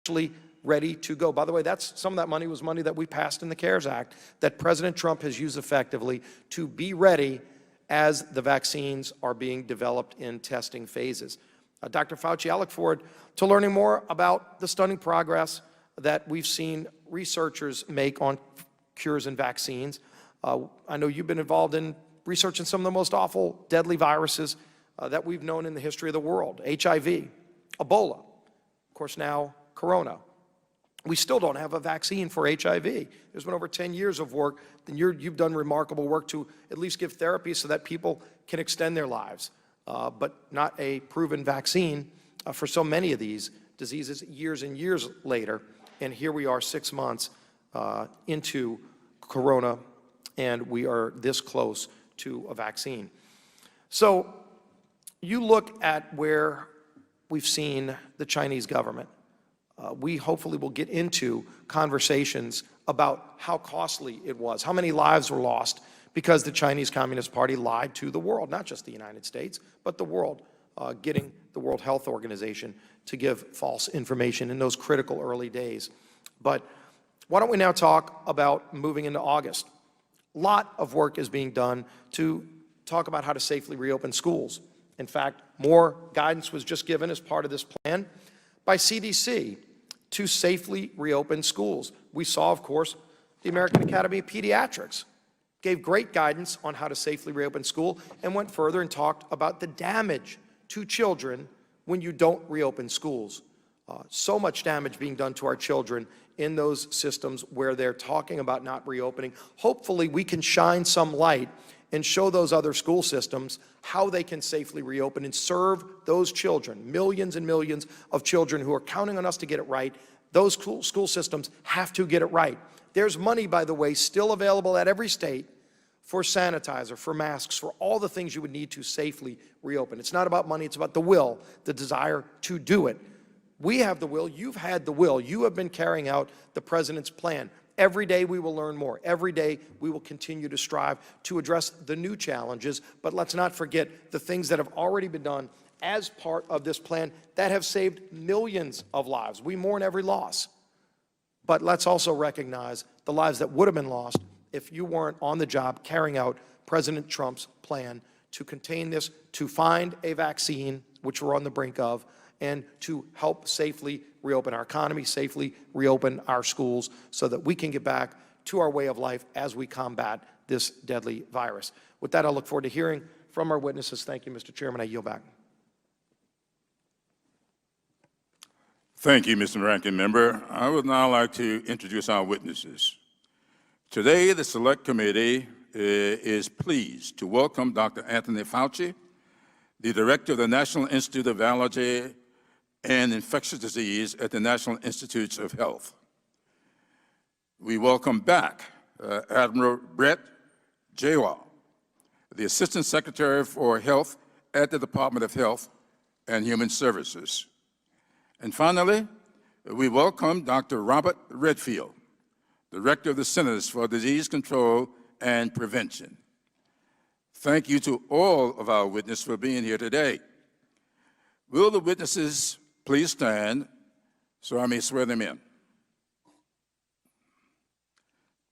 actually ready to go. By the way, some of that money was money that we passed in the CARES Act that President Trump has used effectively to be ready as the vaccines are being developed in testing phases. Dr. Fauci, I look forward to learning more about the stunning progress that we've seen researchers make on cures and vaccines. I know you've been involved in researching some of the most awful, deadly viruses that we've known in the history of the world: HIV, Ebola, of course now Corona. We still don't have a vaccine for HIV. There's been over 10 years of work, and you've done remarkable work to at least give therapy so that people can extend their lives, but not a proven vaccine for so many of these diseases years and years later. And here we are 6 months into Corona, and we are this close to a vaccine. So you look at where we've seen the Chinese government. We hopefully will get into conversations about how costly it was, how many lives were lost because the Chinese Communist Party lied to the world, not just the United States, but the world, getting the World Health Organization to give false information in those critical early days. But why don't we now talk about moving into August? A lot of work is being done to talk about how to safely reopen schools. In fact, more guidance was just given as part of this plan by CDC to safely reopen schools. We saw, of course, the American Academy of Pediatrics gave great guidance on how to safely reopen school and went further and talked about the damage to children when you don't reopen schools. So much damage being done to our children in those systems where they're talking about not reopening. Hopefully we can shine some light and show those other school systems how they can safely reopen and serve those children, millions and millions of children who are counting on us to get it right. Those school systems have to get it right. There's money, by the way, still available at every state for sanitizer, for masks, for all the things you would need to safely reopen. It's not about money, it's about the will, the desire to do it. We have the will, you've had the will, you have been carrying out the President's plan. Every day we will learn more. Every day we will continue to strive to address the new challenges, but let's not forget the things that have already been done as part of this plan that have saved millions of lives. We mourn every loss, but let's also recognize the lives that would have been lost if you weren't on the job carrying out President Trump's plan to contain this, to find a vaccine, which we're on the brink of, and to help safely reopen our economy, safely reopen our schools so that we can get back to our way of life as we combat this deadly virus. With that, I look forward to hearing from our witnesses. Thank you, Mr. Chairman. I yield back. Thank you, Mr. Ranking Member. I would now like to introduce our witnesses. Today, the Select Committee is pleased to welcome Dr. Anthony Fauci, the Director of the National Institute of Allergy and Infectious Disease at the National Institutes of Health. We welcome back Admiral Brett Jewell, the Assistant Secretary for Health at the Department of Health and Human Services. And finally, we welcome Dr. Robert Redfield, Director of the Centers for Disease Control and Prevention. Thank you to all of our witnesses for being here today. Will the witnesses please stand so I may swear them in?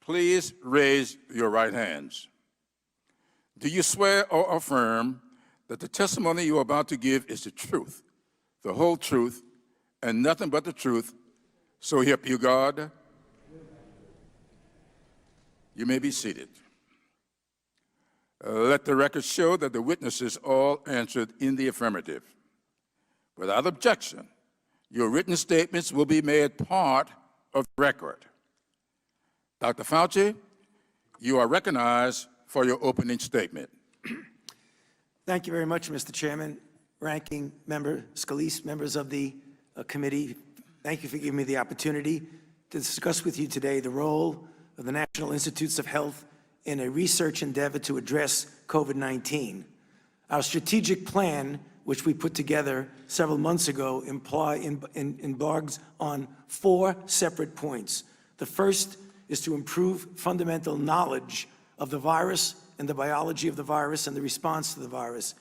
Please raise your right hands. Do you swear or affirm that the testimony you are about to give is the truth, the whole truth, and nothing but the truth, so help you God? You may be seated. Let the record show that the witnesses all answered in the affirmative. Without objection, your written statements will be made part of the record. Dr. Fauci, you are recognized for your opening statement. Thank you very much, Mr. Chairman, Ranking Member Scalise, members of the committee. Thank you for giving me the opportunity to discuss with you today the role of the National Institutes of Health in a research endeavor to address COVID-19. Our strategic plan, which we put together several months ago, embarks on 4 separate points. The first is to improve fundamental knowledge of the virus and the biology of the virus and the response to the virus.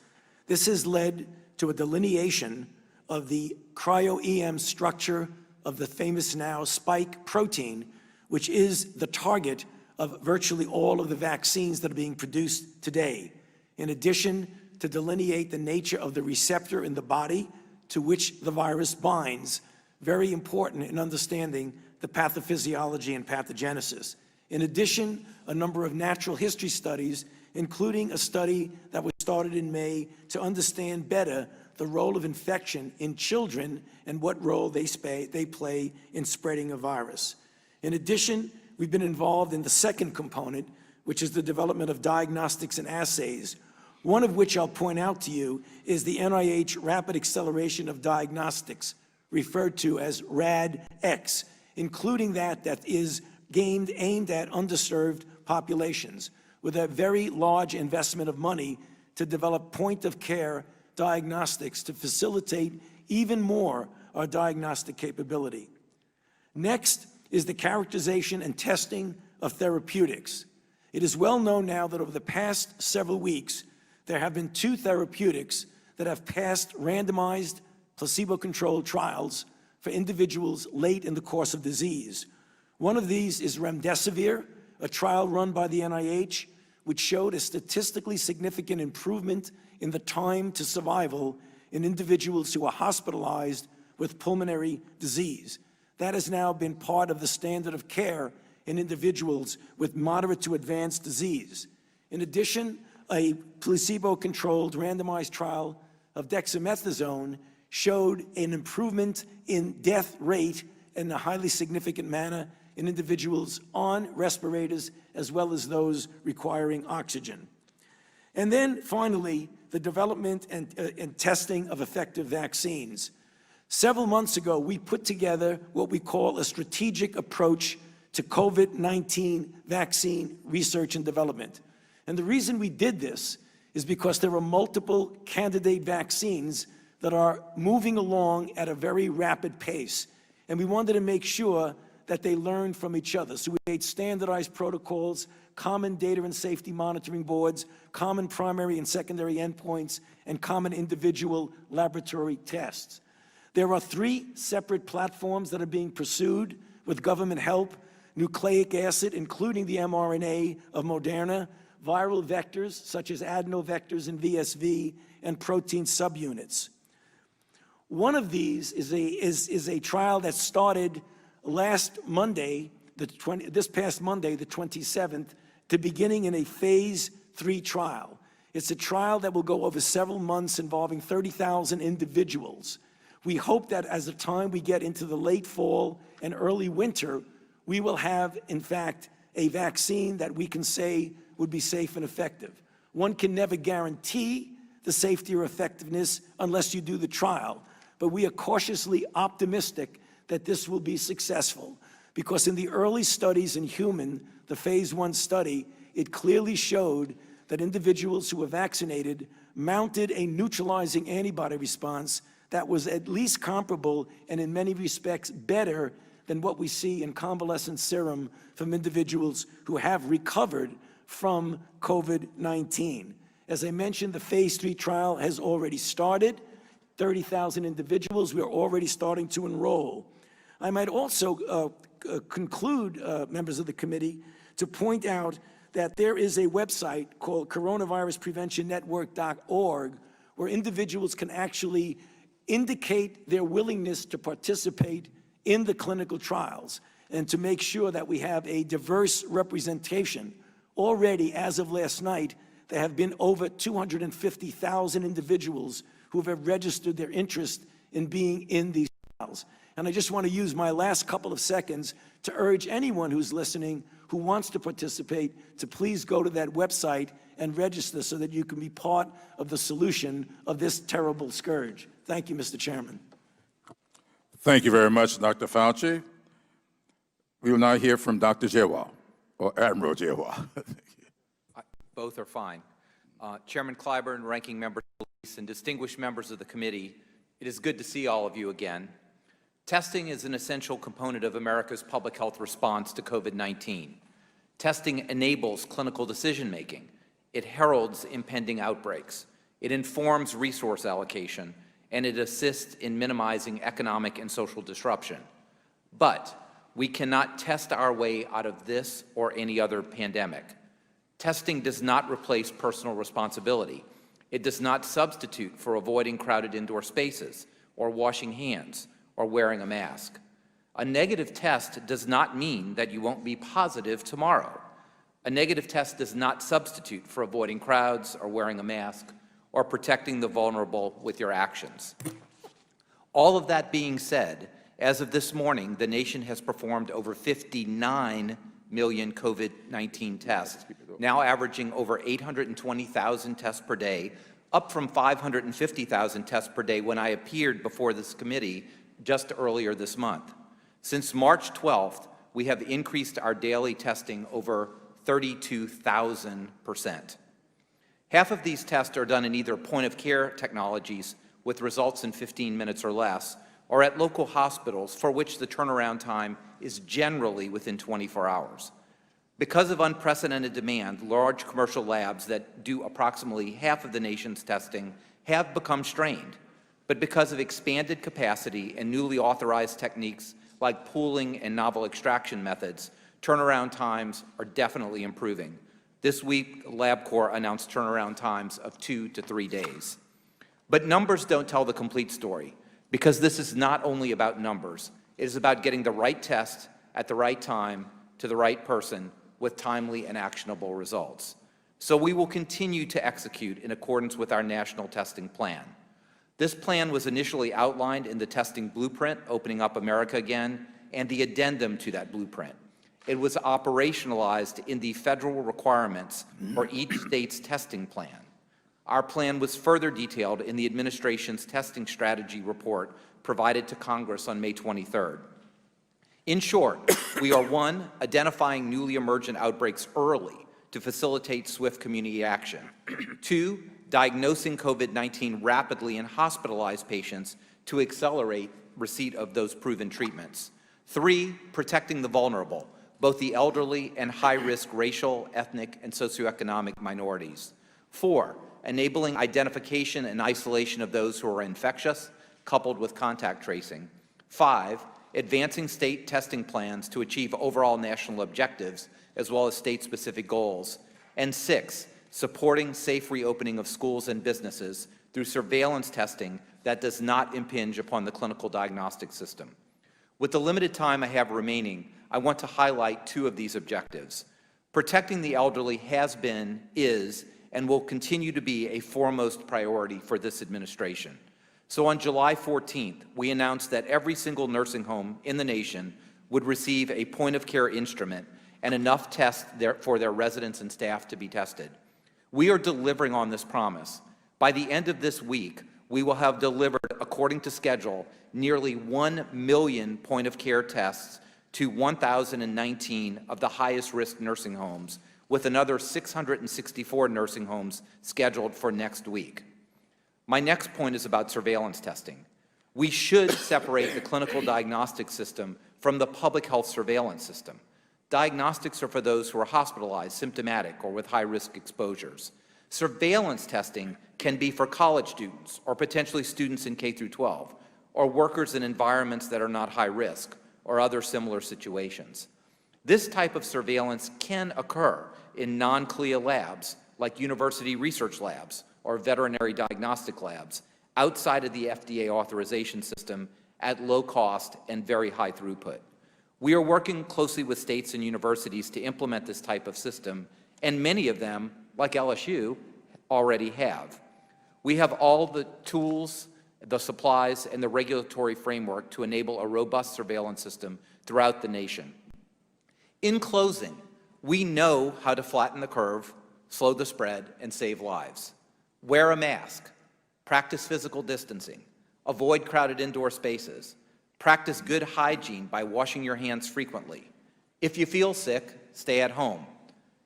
This has led to a delineation of the cryo-EM structure of the famous now spike protein, which is the target of virtually all of the vaccines that are being produced today. In addition, to delineate the nature of the receptor in the body to which the virus binds, very important in understanding the pathophysiology and pathogenesis. In addition, a number of natural history studies, including a study that was started in May to understand better the role of infection in children and what role they play in spreading a virus. In addition, we've been involved in the second component, which is the development of diagnostics and assays, one of which I'll point out to you is the NIH Rapid Acceleration of Diagnostics, referred to as RADx, including that is aimed at underserved populations, with a very large investment of money to develop point-of-care diagnostics to facilitate even more our diagnostic capability. Next is the characterization and testing of therapeutics. It is well known now that over the past several weeks, there have been 2 therapeutics that have passed randomized, placebo-controlled trials for individuals late in the course of disease. One of these is remdesivir, a trial run by the NIH, which showed a statistically significant improvement in the time to survival in individuals who are hospitalized with pulmonary disease. That has now been part of the standard of care in individuals with moderate to advanced disease. In addition, a placebo-controlled randomized trial of dexamethasone showed an improvement in death rate in a highly significant manner in individuals on respirators as well as those requiring oxygen. And then finally, the development and testing of effective vaccines. Several months ago, we put together what we call a strategic approach to COVID-19 vaccine research and development. And the reason we did this is because there are multiple candidate vaccines that are moving along at a very rapid pace. And we wanted to make sure that they learn from each other. So we made standardized protocols, common data and safety monitoring boards, common primary and secondary endpoints, and common individual laboratory tests. There are 3 separate platforms that are being pursued with government help: nucleic acid, including the mRNA of Moderna, viral vectors such as adenovectors and VSV, and protein subunits. One of these is a trial that started last Monday, this past Monday, the 27th, to beginning in a phase 3 trial. It's a trial that will go over several months involving 30,000 individuals. We hope that as the time we get into the late fall and early winter, we will have, in fact, a vaccine that we can say would be safe and effective. One can never guarantee the safety or effectiveness unless you do the trial, but we are cautiously optimistic that this will be successful, because in the early studies in human, the phase 1 study, it clearly showed that individuals who were vaccinated mounted a neutralizing antibody response that was at least comparable and in many respects better than what we see in convalescent serum from individuals who have recovered from COVID-19. As I mentioned, the phase 3 trial has already started. 30,000 individuals, we are already starting to enroll. I might also conclude, members of the committee, to point out that there is a website called coronaviruspreventionnetwork.org where individuals can actually indicate their willingness to participate in the clinical trials and to make sure that we have a diverse representation. Already, as of last night, there have been over 250,000 individuals who have registered their interest in being in these trials. And I just want to use my last couple of seconds to urge anyone who's listening who wants to participate to please go to that website and register so that you can be part of the solution of this terrible scourge. Thank you, Mr. Chairman. Thank you very much, Dr. Fauci. We will now hear from Dr. Jewell, or Admiral Jewell. Both are fine. Chairman Clyburn, Ranking Member Scalise, and distinguished members of the committee, it is good to see all of you again. Testing is an essential component of America's public health response to COVID-19. Testing enables clinical decision-making. It heralds impending outbreaks. It informs resource allocation, and it assists in minimizing economic and social disruption. But we cannot test our way out of this or any other pandemic. Testing does not replace personal responsibility. It does not substitute for avoiding crowded indoor spaces, or washing hands, or wearing a mask. A negative test does not mean that you won't be positive tomorrow. A negative test does not substitute for avoiding crowds, or wearing a mask, or protecting the vulnerable with your actions. All of that being said, as of this morning, the nation has performed over 59 million COVID-19 tests, now averaging over 820,000 tests per day, up from 550,000 tests per day when I appeared before this committee just earlier this month. Since March 12th, we have increased our daily testing over 32,000%. Half of these tests are done in either point-of-care technologies with results in 15 minutes or less, or at local hospitals for which the turnaround time is generally within 24 hours. Because of unprecedented demand, large commercial labs that do approximately half of the nation's testing have become strained. But because of expanded capacity and newly authorized techniques like pooling and novel extraction methods, turnaround times are definitely improving. This week, LabCorp announced turnaround times of 2 to 3 days. But numbers don't tell the complete story, because this is not only about numbers. It is about getting the right test at the right time to the right person with timely and actionable results. So we will continue to execute in accordance with our national testing plan. This plan was initially outlined in the testing blueprint, Opening Up America Again, and the addendum to that blueprint. It was operationalized in the federal requirements for each state's testing plan. Our plan was further detailed in the administration's testing strategy report provided to Congress on May 23rd. In short, we are 1, identifying newly emergent outbreaks early to facilitate swift community action. 2, diagnosing COVID-19 rapidly in hospitalized patients to accelerate receipt of those proven treatments. 3, protecting the vulnerable, both the elderly and high-risk racial, ethnic, and socioeconomic minorities. 4, enabling identification and isolation of those who are infectious, coupled with contact tracing. 5, advancing state testing plans to achieve overall national objectives, as well as state-specific goals. And 6, supporting safe reopening of schools and businesses through surveillance testing that does not impinge upon the clinical diagnostic system. With the limited time I have remaining, I want to highlight 2 of these objectives. Protecting the elderly has been, is, and will continue to be a foremost priority for this administration. So on July 14th, we announced that every single nursing home in the nation would receive a point-of-care instrument and enough tests for their residents and staff to be tested. We are delivering on this promise. By the end of this week, we will have delivered, according to schedule, nearly 1 million point-of-care tests to 1,019 of the highest-risk nursing homes, with another 664 nursing homes scheduled for next week. My next point is about surveillance testing. We should separate the clinical diagnostic system from the public health surveillance system. Diagnostics are for those who are hospitalized, symptomatic, or with high-risk exposures. Surveillance testing can be for college students, or potentially students in K through 12, or workers in environments that are not high risk, or other similar situations. This type of surveillance can occur in non-CLIA labs, like university research labs or veterinary diagnostic labs, outside of the FDA authorization system at low cost and very high throughput. We are working closely with states and universities to implement this type of system, and many of them, like LSU, already have. We have all the tools, the supplies, and the regulatory framework to enable a robust surveillance system throughout the nation. In closing, we know how to flatten the curve, slow the spread, and save lives. Wear a mask, practice physical distancing, avoid crowded indoor spaces, practice good hygiene by washing your hands frequently. If you feel sick, stay at home,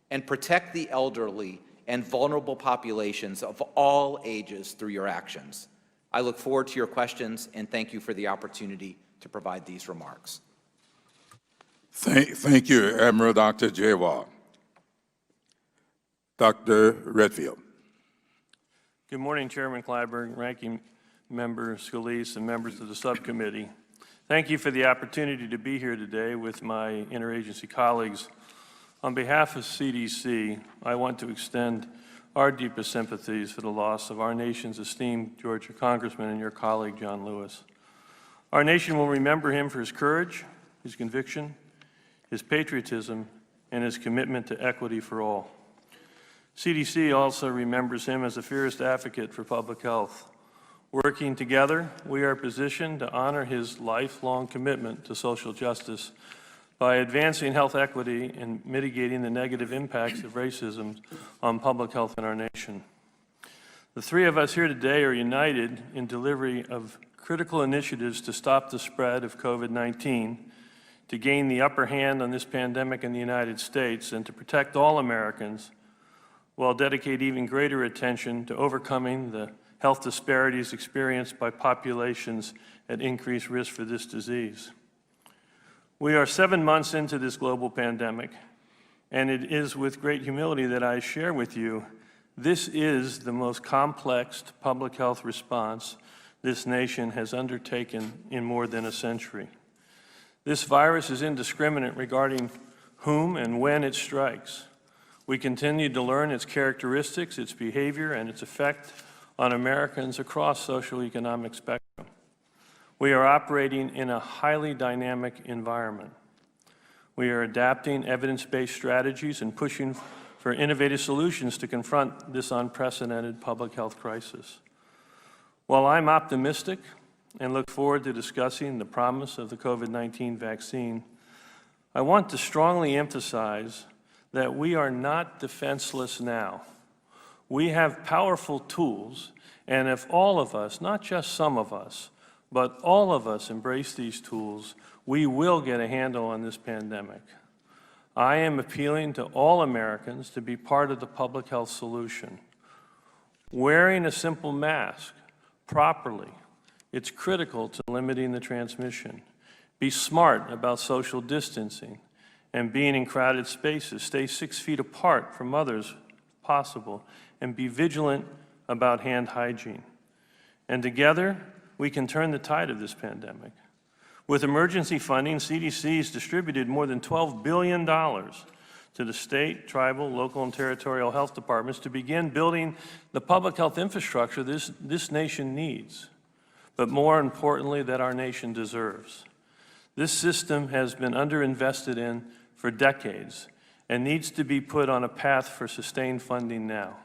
and protect the elderly and vulnerable populations of all ages through your actions. I look forward to your questions, and thank you for the opportunity to provide these remarks. Thank you, Admiral Dr. Jawad. Dr. Redfield. Good morning, Chairman Clyburn, Ranking Member Scalise, and members of the subcommittee. Thank you for the opportunity to be here today with my interagency colleagues. On behalf of CDC, I want to extend our deepest sympathies for the loss of our nation's esteemed Georgia Congressman and your colleague, John Lewis. Our nation will remember him for his courage, his conviction, his patriotism, and his commitment to equity for all. CDC also remembers him as a fierce advocate for public health. Working together, we are positioned to honor his lifelong commitment to social justice by advancing health equity and mitigating the negative impacts of racism on public health in our nation. The three of us here today are united in delivery of critical initiatives to stop the spread of COVID-19, to gain the upper hand on this pandemic in the United States, and to protect all Americans, while dedicate even greater attention to overcoming the health disparities experienced by populations at increased risk for this disease. We are 7 months into this global pandemic, and it is with great humility that I share with you, this is the most complex public health response this nation has undertaken in more than a century. This virus is indiscriminate regarding whom and when it strikes. We continue to learn its characteristics, its behavior, and its effect on Americans across socioeconomic spectrum. We are operating in a highly dynamic environment. We are adapting evidence-based strategies and pushing for innovative solutions to confront this unprecedented public health crisis. While I'm optimistic and look forward to discussing the promise of the COVID-19 vaccine, I want to strongly emphasize that we are not defenseless now. We have powerful tools, and if all of us, not just some of us, but all of us embrace these tools, we will get a handle on this pandemic. I am appealing to all Americans to be part of the public health solution. Wearing a simple mask properly, it's critical to limiting the transmission. Be smart about social distancing and being in crowded spaces. Stay 6 feet apart from others if possible, and be vigilant about hand hygiene. And together, we can turn the tide of this pandemic. With emergency funding, CDC has distributed more than $12 billion to the state, tribal, local, and territorial health departments to begin building the public health infrastructure this nation needs, but more importantly, that our nation deserves. This system has been underinvested in for decades and needs to be put on a path for sustained funding now.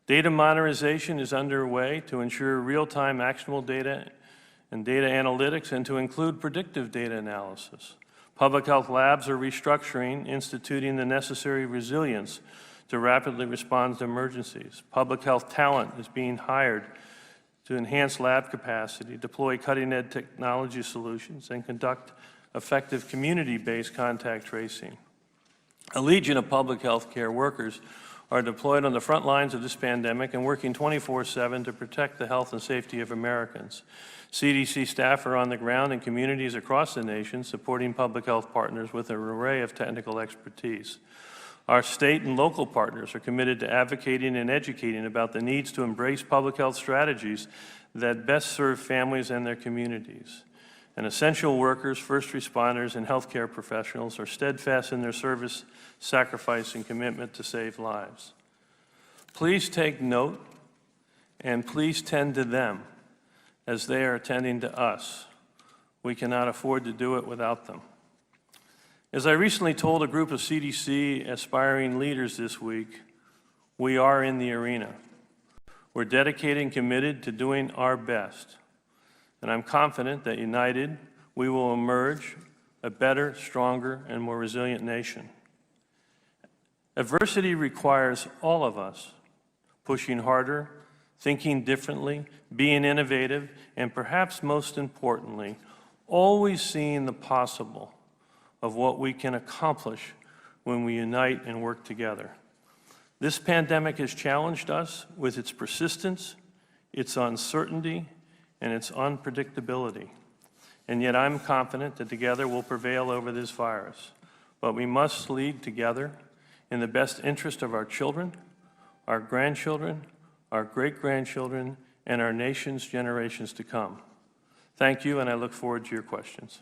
Data modernization is underway to ensure real-time actionable data and data analytics and to include predictive data analysis. Public health labs are restructuring, instituting the necessary resilience to rapidly respond to emergencies. Public health talent is being hired to enhance lab capacity, deploy cutting-edge technology solutions, and conduct effective community-based contact tracing. A legion of public health care workers are deployed on the front lines of this pandemic and working 24/7 to protect the health and safety of Americans. CDC staff are on the ground in communities across the nation supporting public health partners with an array of technical expertise. Our state and local partners are committed to advocating and educating about the needs to embrace public health strategies that best serve families and their communities. And essential workers, first responders, and healthcare professionals are steadfast in their service, sacrifice, and commitment to save lives. Please take note and please tend to them as they are tending to us. We cannot afford to do it without them. As I recently told a group of CDC aspiring leaders this week, we are in the arena. We're dedicated and committed to doing our best. And I'm confident that united, we will emerge a better, stronger, and more resilient nation. Adversity requires all of us pushing harder, thinking differently, being innovative, and perhaps most importantly, always seeing the possible of what we can accomplish when we unite and work together. This pandemic has challenged us with its persistence, its uncertainty, and its unpredictability. And yet I'm confident that together we'll prevail over this virus. But we must lead together in the best interest of our children, our grandchildren, our great-grandchildren, and our nation's generations to come. Thank you, and I look forward to your questions.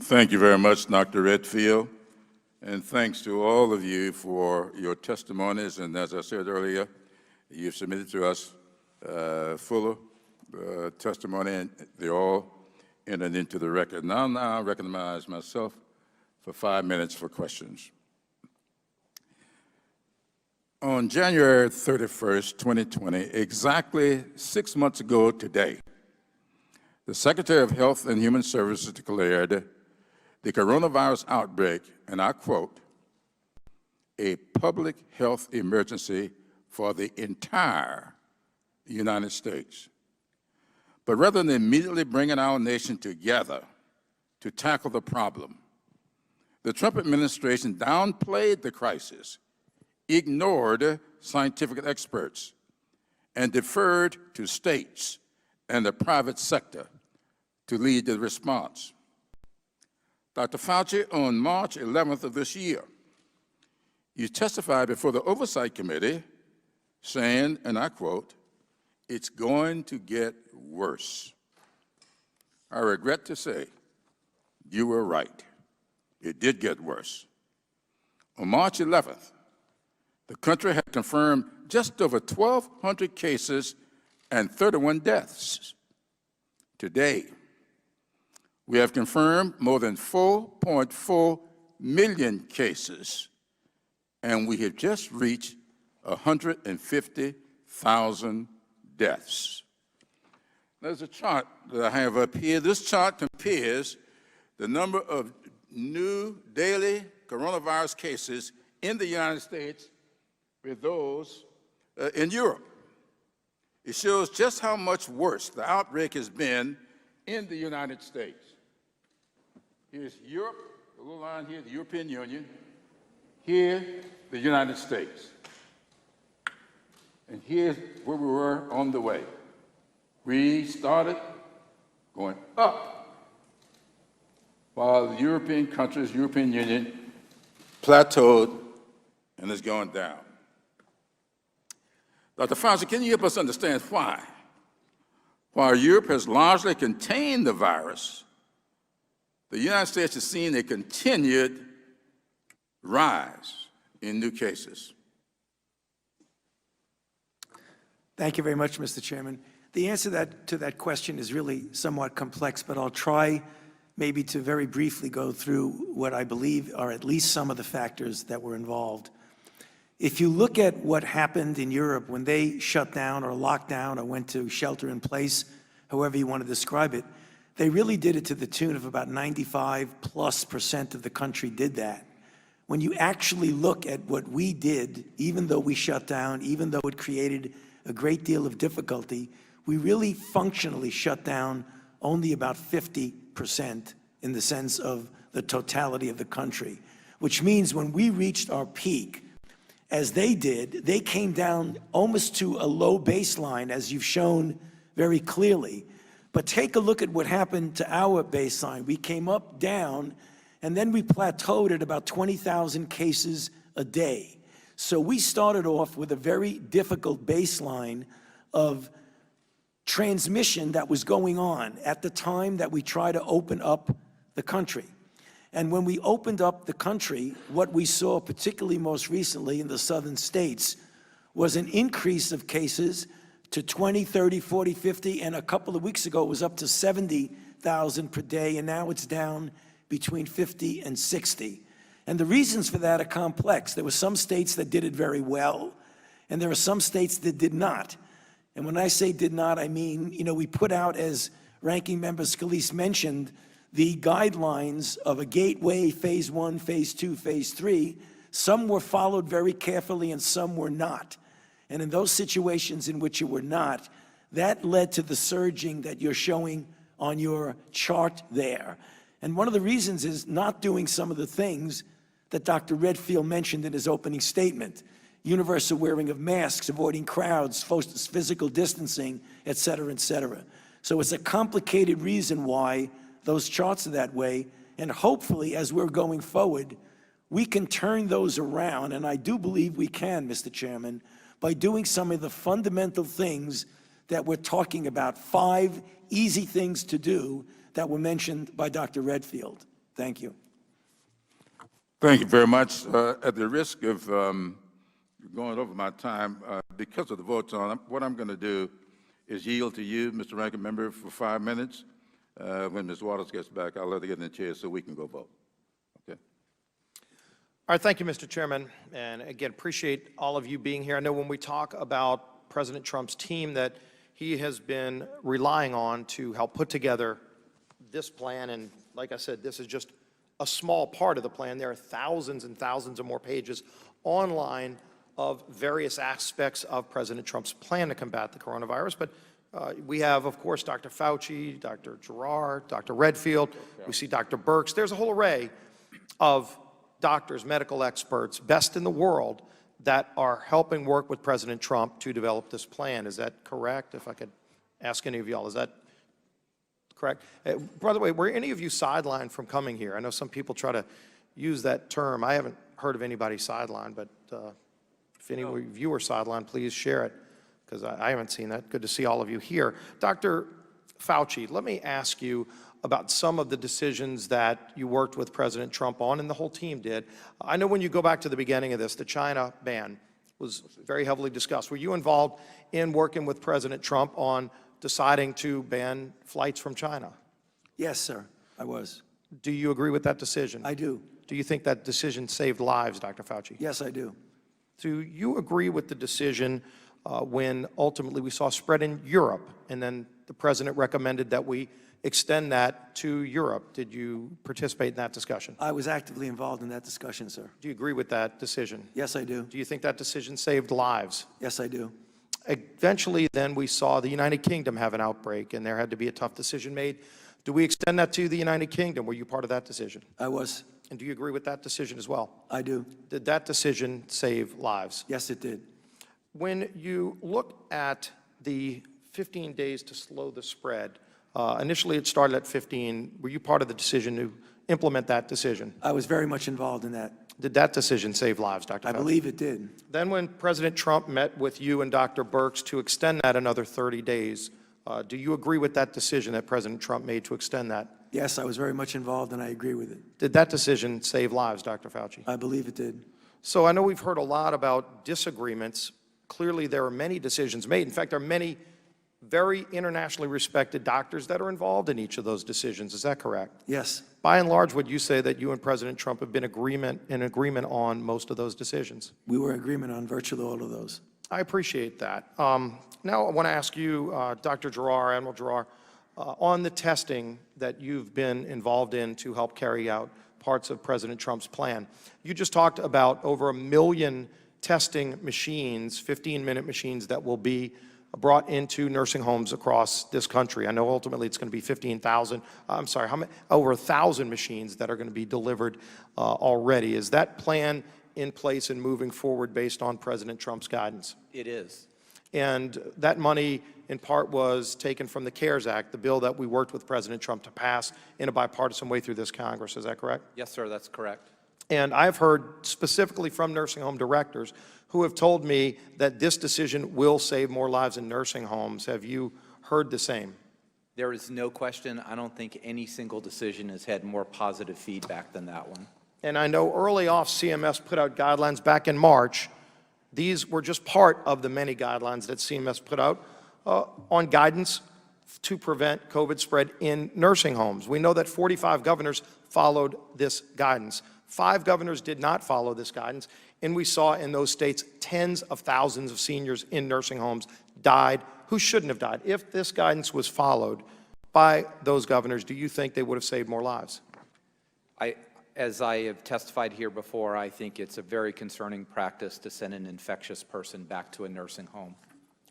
Thank you very much, Dr. Redfield, and thanks to all of you for your testimonies. And as I said earlier, you've submitted to us fuller testimony, and they're all entered into the record. Now I recognize myself for 5 minutes for questions. On January 31st, 2020, exactly 6 months ago today, the Secretary of Health and Human Services declared the coronavirus outbreak, and I quote, a public health emergency for the entire United States. But rather than immediately bringing our nation together to tackle the problem, the Trump administration downplayed the crisis, ignored scientific experts, and deferred to states and the private sector to lead the response. Dr. Fauci, on March 11th of this year, you testified before the Oversight Committee saying, and I quote, it's going to get worse. I regret to say you were right. It did get worse. On March 11th, the country had confirmed just over 1,200 cases and 31 deaths. Today, we have confirmed more than 4.4 million cases, and we have just reached 150,000 deaths. There's a chart that I have up here. This chart compares the number of new daily coronavirus cases in the United States with those in Europe. It shows just how much worse the outbreak has been in the United States. Here's Europe, the little line here, the European Union. Here, the United States. And here's where we were on the way. We started going up, while the European countries, European Union, plateaued and is going down. Dr. Fauci, can you help us understand why? While Europe has largely contained the virus, the United States has seen a continued rise in new cases. Thank you very much, Mr. Chairman. The answer to that question is really somewhat complex, but I'll try maybe to very briefly go through what I believe are at least some of the factors that were involved. If you look at what happened in Europe when they shut down or locked down or went to shelter in place, however you want to describe it, they really did it to the tune of about 95+% of the country did that. When you actually look at what we did, even though we shut down, even though it created a great deal of difficulty, we really functionally shut down only about 50% in the sense of the totality of the country, which means when we reached our peak, as they did, they came down almost to a low baseline, as you've shown very clearly. But take a look at what happened to our baseline. We came up, down, and then we plateaued at about 20,000 cases a day. So we started off with a very difficult baseline of transmission that was going on at the time that we tried to open up the country. And when we opened up the country, what we saw, particularly most recently in the southern states, was an increase of cases to 20, 30, 40, 50, and a couple of weeks ago it was up to 70,000 per day, and now it's down between 50 and 60. And the reasons for that are complex. There were some states that did it very well, and there are some states that did not. And when I say did not, I mean, we put out, as Ranking Member Scalise mentioned, the guidelines of a gateway, phase 1, phase 2, phase 3. Some were followed very carefully and some were not. And in those situations in which it were not, that led to the surging that you're showing on your chart there. And one of the reasons is not doing some of the things that Dr. Redfield mentioned in his opening statement: universal wearing of masks, avoiding crowds, physical distancing, et cetera, et cetera. So it's a complicated reason why those charts are that way, and hopefully, as we're going forward, we can turn those around, and I do believe we can, Mr. Chairman, by doing some of the fundamental things that we're talking about 5 easy things to do that were mentioned by Dr. Redfield. Thank you. Thank you very much. At the risk of going over my time, because of the votes on, what I'm going to do is yield to you, Mr. Ranking Member, for 5 minutes. When Ms. Waters gets back, I'll let her get in the chair so we can go vote. Okay. All right, thank you, Mr. Chairman. And again, appreciate all of you being here. I know when we talk about President Trump's team that he has been relying on to help put together this plan, and like I said, this is just a small part of the plan. There are thousands and thousands of more pages online of various aspects of President Trump's plan to combat the coronavirus. But we have, of course, Dr. Fauci, Dr. Gerard, Dr. Redfield. We see Dr. Birx. There's a whole array of doctors, medical experts, best in the world, that are helping work with President Trump to develop this plan. Is that correct? If I could ask any of y'all, is that correct? By the way, were any of you sidelined from coming here? I know some people try to use that term. I haven't heard of anybody sidelined, but if any of you were sidelined, please share it, because I haven't seen that. Good to see all of you here. Dr. Fauci, let me ask you about some of the decisions that you worked with President Trump on, and the whole team did. I know when you go back to the beginning of this, the China ban was very heavily discussed. Were you involved in working with President Trump on deciding to ban flights from China? Yes, sir, I was. Do you agree with that decision? I do. Do you think that decision saved lives, Dr. Fauci? Yes, I do. Do you agree with the decision when ultimately we saw spread in Europe, and then the president recommended that we extend that to Europe? Did you participate in that discussion? I was actively involved in that discussion, sir. Do you agree with that decision? Yes, I do. Do you think that decision saved lives? Yes, I do. Eventually, then, we saw the United Kingdom have an outbreak, and there had to be a tough decision made. Do we extend that to the United Kingdom? Were you part of that decision? I was. And do you agree with that decision as well? I do. Did that decision save lives? Yes, it did. When you look at the 15 days to slow the spread, initially it started at 15. Were you part of the decision to implement that decision? I was very much involved in that. Did that decision save lives, Dr. Fauci? I believe it did. Then when President Trump met with you and Dr. Birx to extend that another 30 days, do you agree with that decision that President Trump made to extend that? Yes, I was very much involved, and I agree with it. Did that decision save lives, Dr. Fauci? I believe it did. So I know we've heard a lot about disagreements. Clearly, there are many decisions made. In fact, there are many very internationally respected doctors that are involved in each of those decisions. Is that correct? Yes. By and large, would you say that you and President Trump have been in agreement on most of those decisions? We were in agreement on virtually all of those. I appreciate that. Now I want to ask you, Dr. Gerard, Admiral Gerard, on the testing that you've been involved in to help carry out parts of President Trump's plan. You just talked about over 1 million testing machines, 15-minute machines that will be brought into nursing homes across this country. I know ultimately it's going to be 15,000. I'm sorry, how many? Over 1,000 machines that are going to be delivered already. Is that plan in place and moving forward based on President Trump's guidance? It is. And that money, in part, was taken from the CARES Act, the bill that we worked with President Trump to pass in a bipartisan way through this Congress. Is that correct? Yes, sir, that's correct. And I've heard specifically from nursing home directors who have told me that this decision will save more lives in nursing homes. Have you heard the same? There is no question. I don't think any single decision has had more positive feedback than that one. And I know early off CMS put out guidelines back in March. These were just part of the many guidelines that CMS put out on guidance to prevent COVID spread in nursing homes. We know that 45 governors followed this guidance. 5 governors did not follow this guidance, and we saw in those states tens of thousands of seniors in nursing homes died who shouldn't have died. If this guidance was followed by those governors, do you think they would have saved more lives? As I have testified here before, I think it's a very concerning practice to send an infectious person back to a nursing home.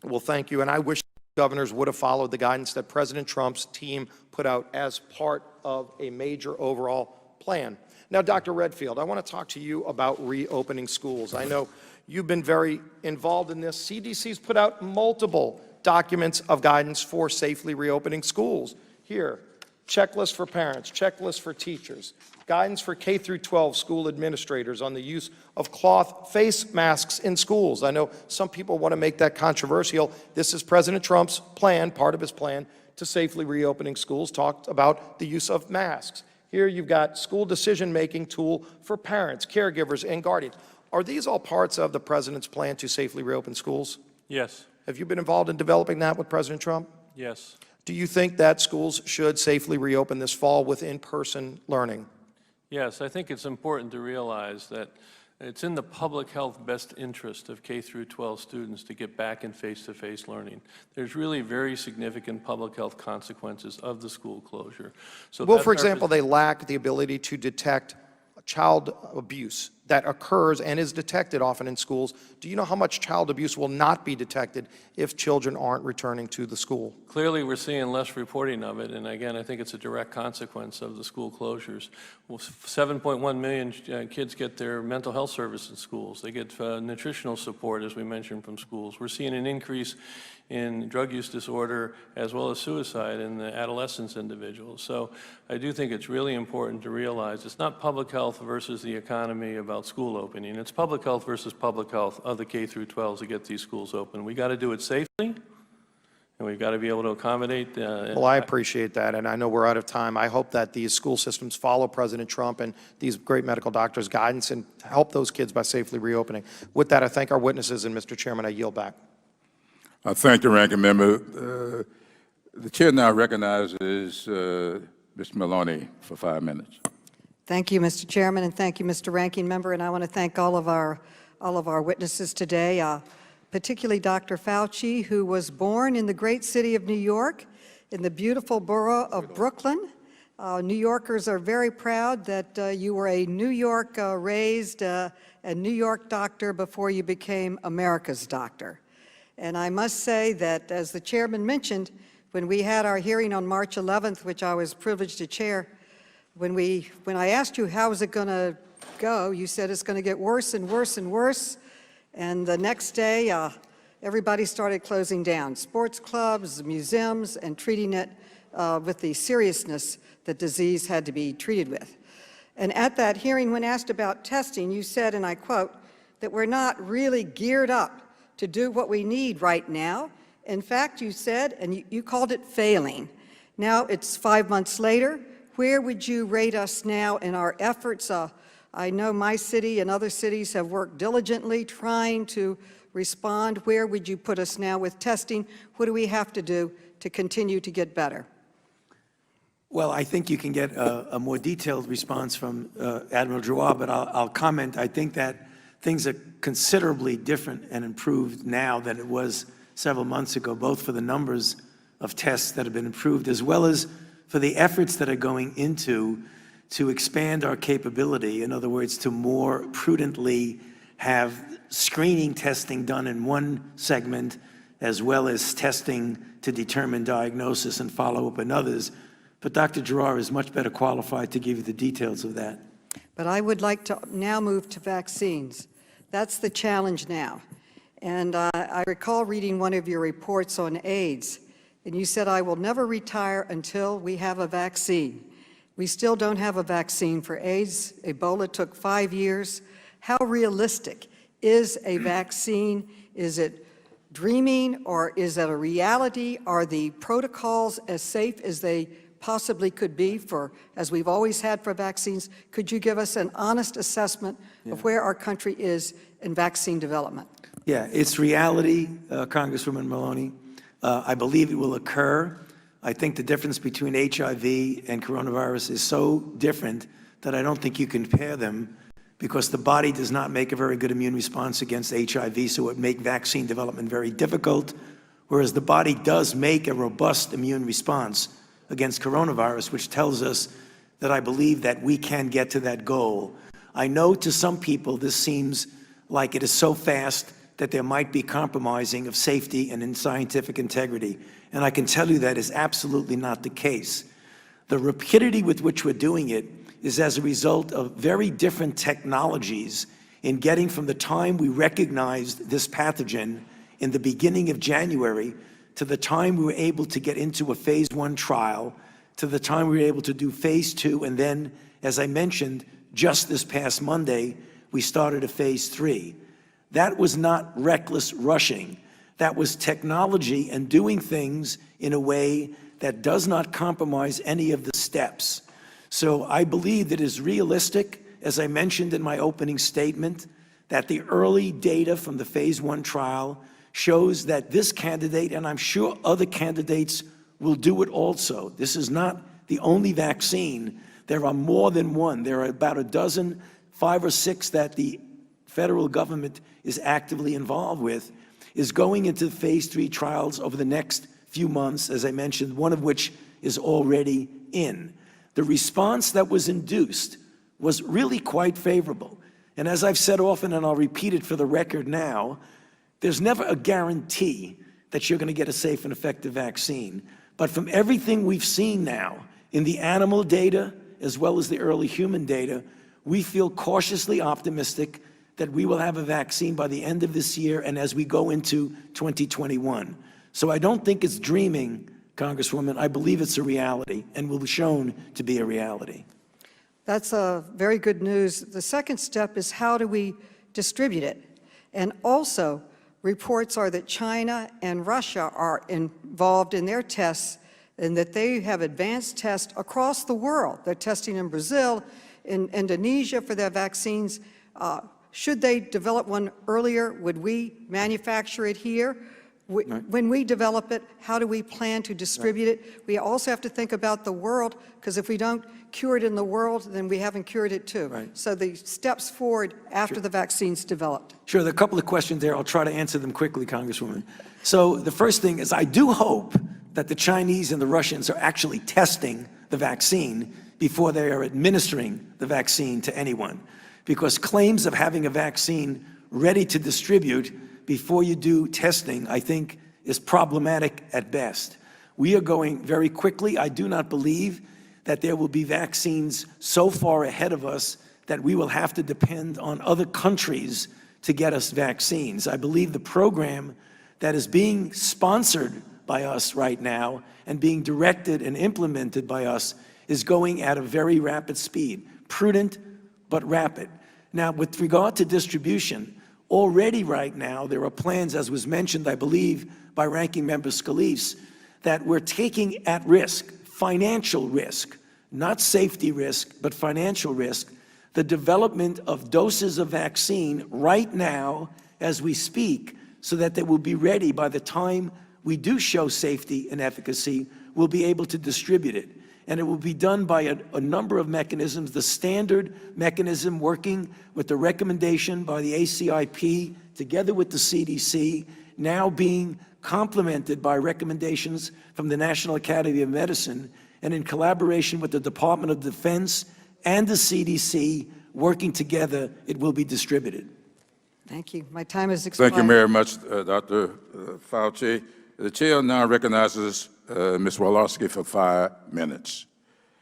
Well, thank you, and I wish governors would have followed the guidance that President Trump's team put out as part of a major overall plan. Now, Dr. Redfield, I want to talk to you about reopening schools. I know you've been very involved in this. CDC's put out multiple documents of guidance for safely reopening schools. Here, checklists for parents, checklists for teachers, guidance for K through 12 school administrators on the use of cloth face masks in schools. I know some people want to make that controversial. This is President Trump's plan, part of his plan, to safely reopening schools, talked about the use of masks. Here you've got school decision-making tool for parents, caregivers, and guardians. Are these all parts of the president's plan to safely reopen schools? Yes, Have you been involved in developing that with President Trump? yes. Do you think that schools should safely reopen this fall with in-person learning? Yes, I think it's important to realize that it's in the public health best interest of K through 12 students to get back in face-to-face learning. There's really very significant public health consequences of the school closure. So Well, that's for our example, they lack the ability to detect child abuse that occurs and is detected often in schools. Do you know how much child abuse will not be detected if children aren't returning to the school? Clearly, we're seeing less reporting of it, and again, I think it's a direct consequence of the school closures. Well, 7.1 million kids get their mental health service in schools. They get nutritional support, as we mentioned, from schools. We're seeing an increase in drug use disorder as well as suicide in the adolescents individuals. So I do think it's really important to realize it's not public health versus the economy about school opening. It's public health versus public health of the K through 12s to get these schools open. We got to do it safely, and we've got to be able to accommodate. Well, I appreciate that, and I know we're out of time. I hope that these school systems follow President Trump and these great medical doctors' guidance and help those kids by safely reopening. With that, I thank our witnesses, and Mr. Chairman, I yield back. I thank the ranking member. The chair now recognizes Mr. Maloney for 5 minutes. Thank you, Mr. Chairman, and thank you, Mr. Ranking Member. And I want to thank all of our witnesses today, particularly Dr. Fauci, who was born in the great city of New York, in the beautiful borough of Brooklyn. New Yorkers are very proud that you were a New York raised and New York doctor before you became America's doctor. And I must say that, as the chairman mentioned, when we had our hearing on March 11th, which I was privileged to chair, when I asked you how is it going to go, you said it's going to get worse and worse and worse. And the next day, everybody started closing down, sports clubs, museums, and treating it with the seriousness that disease had to be treated with. And at that hearing, when asked about testing, you said, and I quote, that we're not really geared up to do what we need right now. In fact, you said, and you called it failing. Now it's 5 months later. Where would you rate us now in our efforts? I know my city and other cities have worked diligently trying to respond. Where would you put us now with testing? What do we have to do to continue to get better? Well, I think you can get a more detailed response from Admiral Drouin, but I'll comment. I think that things are considerably different and improved now than it was several months ago, both for the numbers of tests that have been improved, as well as for the efforts that are going into to expand our capability. In other words, to more prudently have screening testing done in one segment, as well as testing to determine diagnosis and follow-up in others. But Dr. Giroir is much better qualified to give you the details of that. But I would like to now move to vaccines. That's the challenge now. And I recall reading one of your reports on AIDS, and you said, I will never retire until we have a vaccine. We still don't have a vaccine for AIDS. Ebola took 5 years. How realistic is a vaccine? Is it dreaming, or is it a reality? Are the protocols as safe as they possibly could be for, as we've always had for vaccines? Could you give us an honest assessment of where our country is in vaccine development? Yeah, it's reality, Congresswoman Maloney. I believe it will occur. I think the difference between HIV and coronavirus is so different that I don't think you can compare them, because the body does not make a very good immune response against HIV, so it would make vaccine development very difficult, whereas the body does make a robust immune response against coronavirus, which tells us that I believe that we can get to that goal. I know to some people this seems like it is so fast that there might be compromising of safety and in scientific integrity, and I can tell you that is absolutely not the case. The rapidity with which we're doing it is as a result of very different technologies in getting from the time we recognized this pathogen in the beginning of January to the time we were able to get into a phase 1 trial, to the time we were able to do phase 2, and then, as I mentioned, just this past Monday, we started a phase 3. That was not reckless rushing. That was technology and doing things in a way that does not compromise any of the steps. So I believe that it is realistic, as I mentioned in my opening statement, that the early data from the phase 1 trial shows that this candidate, and I'm sure other candidates will do it also. This is not the only vaccine. There are more than one. There are about a dozen, 5 or 6 that the federal government is actively involved with, is going into phase 3 trials over the next few months, as I mentioned, one of which is already in. The response that was induced was really quite favorable. And as I've said often, and I'll repeat it for the record now, there's never a guarantee that you're going to get a safe and effective vaccine. But from everything we've seen now in the animal data as well as the early human data, we feel cautiously optimistic that we will have a vaccine by the end of this year and as we go into 2021. So I don't think it's dreaming, Congresswoman. I believe it's a reality and will be shown to be a reality. That's very good news. The second step is how do we distribute it? And also, reports are that China and Russia are involved in their tests and that they have advanced tests across the world. They're testing in Brazil, in Indonesia for their vaccines. Should they develop one earlier, would we manufacture it here? When we develop it, how do we plan to distribute it? We also have to think about the world, because if we don't cure it in the world, then we haven't cured it too. So the steps forward after the vaccine's developed. Sure, there are a couple of questions there. I'll try to answer them quickly, Congresswoman. So the first thing is I do hope that the Chinese and the Russians are actually testing the vaccine before they are administering the vaccine to anyone. Because claims of having a vaccine ready to distribute before you do testing, I think, is problematic at best. We are going very quickly. I do not believe that there will be vaccines so far ahead of us that we will have to depend on other countries to get us vaccines. I believe the program that is being sponsored by us right now and being directed and implemented by us is going at a very rapid speed, prudent but rapid. Now, with regard to distribution, already right now there are plans, as was mentioned, I believe, by Ranking Member Scalise, that we're taking at risk, financial risk, not safety risk, but financial risk, the development of doses of vaccine right now as we speak, so that they will be ready by the time we do show safety and efficacy, we'll be able to distribute it. And it will be done by a number of mechanisms, the standard mechanism working with the recommendation by the ACIP together with the CDC, now being complemented by recommendations from the National Academy of Medicine, and in collaboration with the Department of Defense and the CDC, working together, it will be distributed. Thank you. My time has expired. Thank you very much, Dr. Fauci. The chair now recognizes Ms. Walorski for 5 minutes.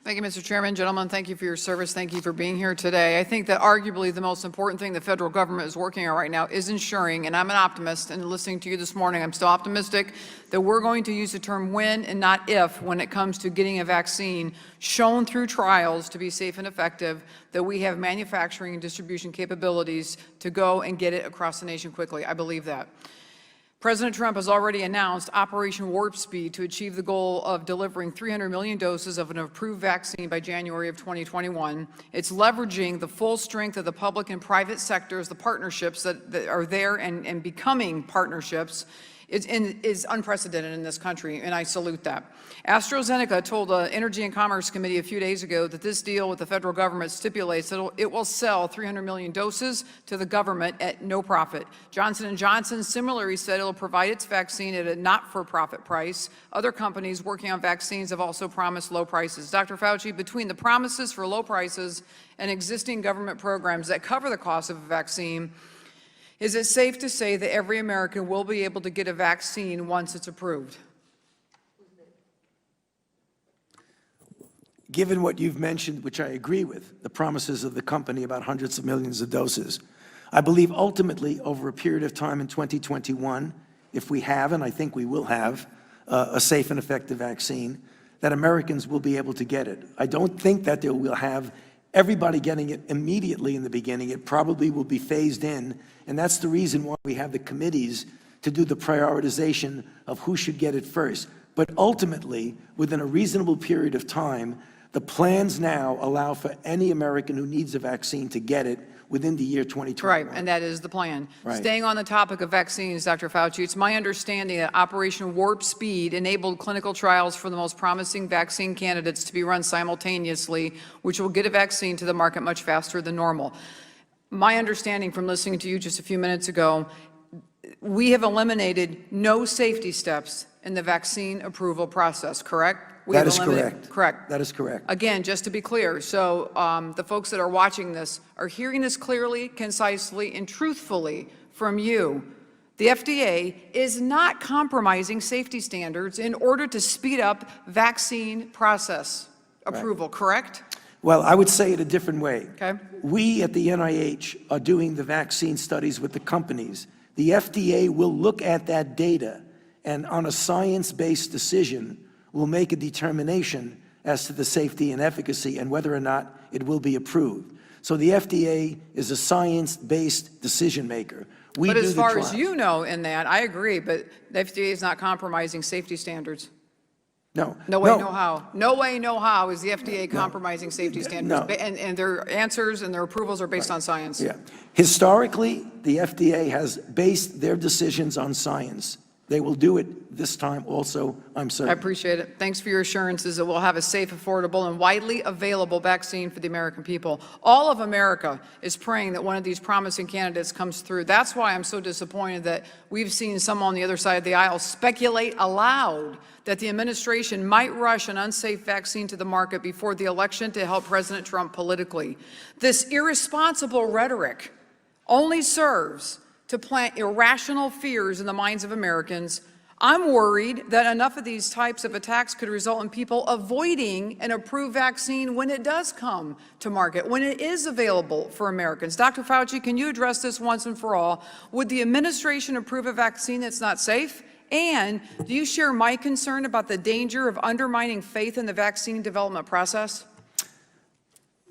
Thank you, Mr. Chairman. Gentlemen, thank you for your service. Thank you for being here today. I think that arguably the most important thing the federal government is working on right now is ensuring, and I'm an optimist, and listening to you this morning, I'm still optimistic, that we're going to use the term when and not if when it comes to getting a vaccine shown through trials to be safe and effective, that we have manufacturing and distribution capabilities to go and get it across the nation quickly. I believe that. President Trump has already announced Operation Warp Speed to achieve the goal of delivering 300 million doses of an approved vaccine by January of 2021. It's leveraging the full strength of the public and private sectors, the partnerships that are there and becoming partnerships. Is unprecedented in this country, and I salute that. AstraZeneca told the Energy and Commerce Committee a few days ago that this deal with the federal government stipulates that it will sell 300 million doses to the government at no profit. Johnson & Johnson similarly said it will provide its vaccine at a not-for-profit price. Other companies working on vaccines have also promised low prices. Dr. Fauci, between the promises for low prices and existing government programs that cover the cost of a vaccine, is it safe to say that every American will be able to get a vaccine once it's approved? Given what you've mentioned, which I agree with, the promises of the company about hundreds of millions of doses, I believe ultimately over a period of time in 2021, if we have, and I think we will have, a safe and effective vaccine, that Americans will be able to get it. I don't think that they will have everybody getting it immediately in the beginning. It probably will be phased in, and that's the reason why we have the committees to do the prioritization of who should get it first. But ultimately, within a reasonable period of time, the plans now allow for any American who needs a vaccine to get it within the year 2021. Right, and that is the plan. Right. Staying on the topic of vaccines, Dr. Fauci, it's my understanding that Operation Warp Speed enabled clinical trials for the most promising vaccine candidates to be run simultaneously, which will get a vaccine to the market much faster than normal. My understanding from listening to you just a few minutes ago, we have eliminated no safety steps in the vaccine approval process, correct? That is correct. Correct. That is correct. Again, just to be clear, so the folks that are watching this are hearing this clearly, concisely, and truthfully from you. The FDA is not compromising safety standards in order to speed up vaccine process approval, correct? Well, I would say it a different way. Okay. We at the NIH are doing the vaccine studies with the companies. The FDA will look at that data and on a science-based decision will make a determination as to the safety and efficacy and whether or not it will be approved. So the FDA is a science-based decision maker. We But do as the far as trials. you know in that, I agree, but the FDA is not compromising safety standards. No. No way, no how. No way, no how is the FDA compromising safety standards. No. And their answers and their approvals are based on science. Yeah. Historically, the FDA has based their decisions on science. They will do it this time also, I'm I certain. appreciate it. Thanks for your assurances that we'll have a safe, affordable, and widely available vaccine for the American people. All of America is praying that one of these promising candidates comes through. That's why I'm so disappointed that we've seen some on the other side of the aisle speculate aloud that the administration might rush an unsafe vaccine to the market before the election to help President Trump politically. This irresponsible rhetoric only serves to plant irrational fears in the minds of Americans. I'm worried that enough of these types of attacks could result in people avoiding an approved vaccine when it does come to market, when it is available for Americans. Dr. Fauci, can you address this once and for all? Would the administration approve a vaccine that's not safe? And do you share my concern about the danger of undermining faith in the vaccine development process?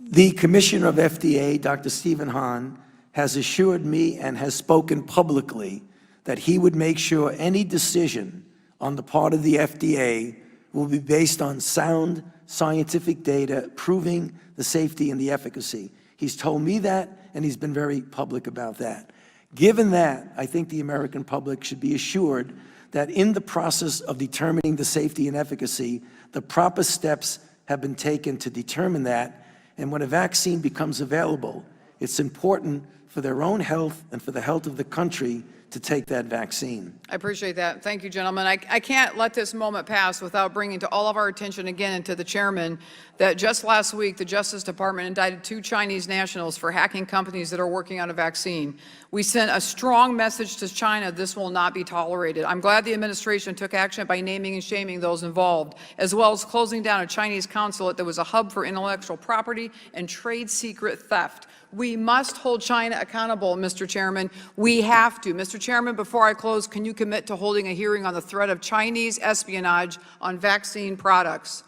The Commissioner of FDA, Dr. Stephen Hahn, has assured me and has spoken publicly that he would make sure any decision on the part of the FDA will be based on sound scientific data proving the safety and the efficacy. He's told me that, and he's been very public about that. Given that, I think the American public should be assured that in the process of determining the safety and efficacy, the proper steps have been taken to determine that. And when a vaccine becomes available, it's important for their own health and for the health of the country to take that vaccine. I appreciate that. Thank you, gentlemen. I can't let this moment pass without bringing to all of our attention again and to the chairman that just last week the Justice Department indicted 2 Chinese nationals for hacking companies that are working on a vaccine. We sent a strong message to China this will not be tolerated. I'm glad the administration took action by naming and shaming those involved, as well as closing down a Chinese consulate that was a hub for intellectual property and trade secret theft. We must hold China accountable, Mr. Chairman. We have to. Mr. Chairman, before I close, can you commit to holding a hearing on the threat of Chinese espionage on vaccine products,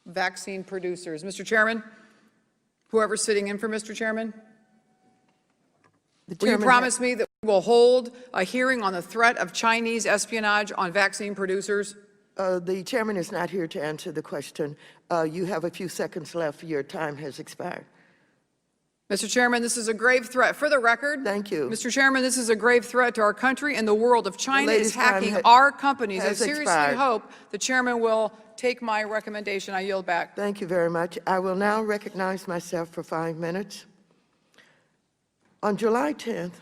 vaccine producers? Mr. Chairman, whoever's sitting in for Mr. Chairman, will you promise me that we will hold a hearing on the threat of Chinese espionage on vaccine producers? The chairman is not here to answer the question. You have a few seconds left. Your time has expired. Mr. Chairman, this is a grave threat. For the record, Thank you. Mr. Chairman, this is a grave threat to our country and the world. If China is lady's time hacking our companies, I has seriously expired. hope the chairman will take my recommendation. I yield back. Thank you very much. I will now recognize myself for 5 minutes. On July 10th,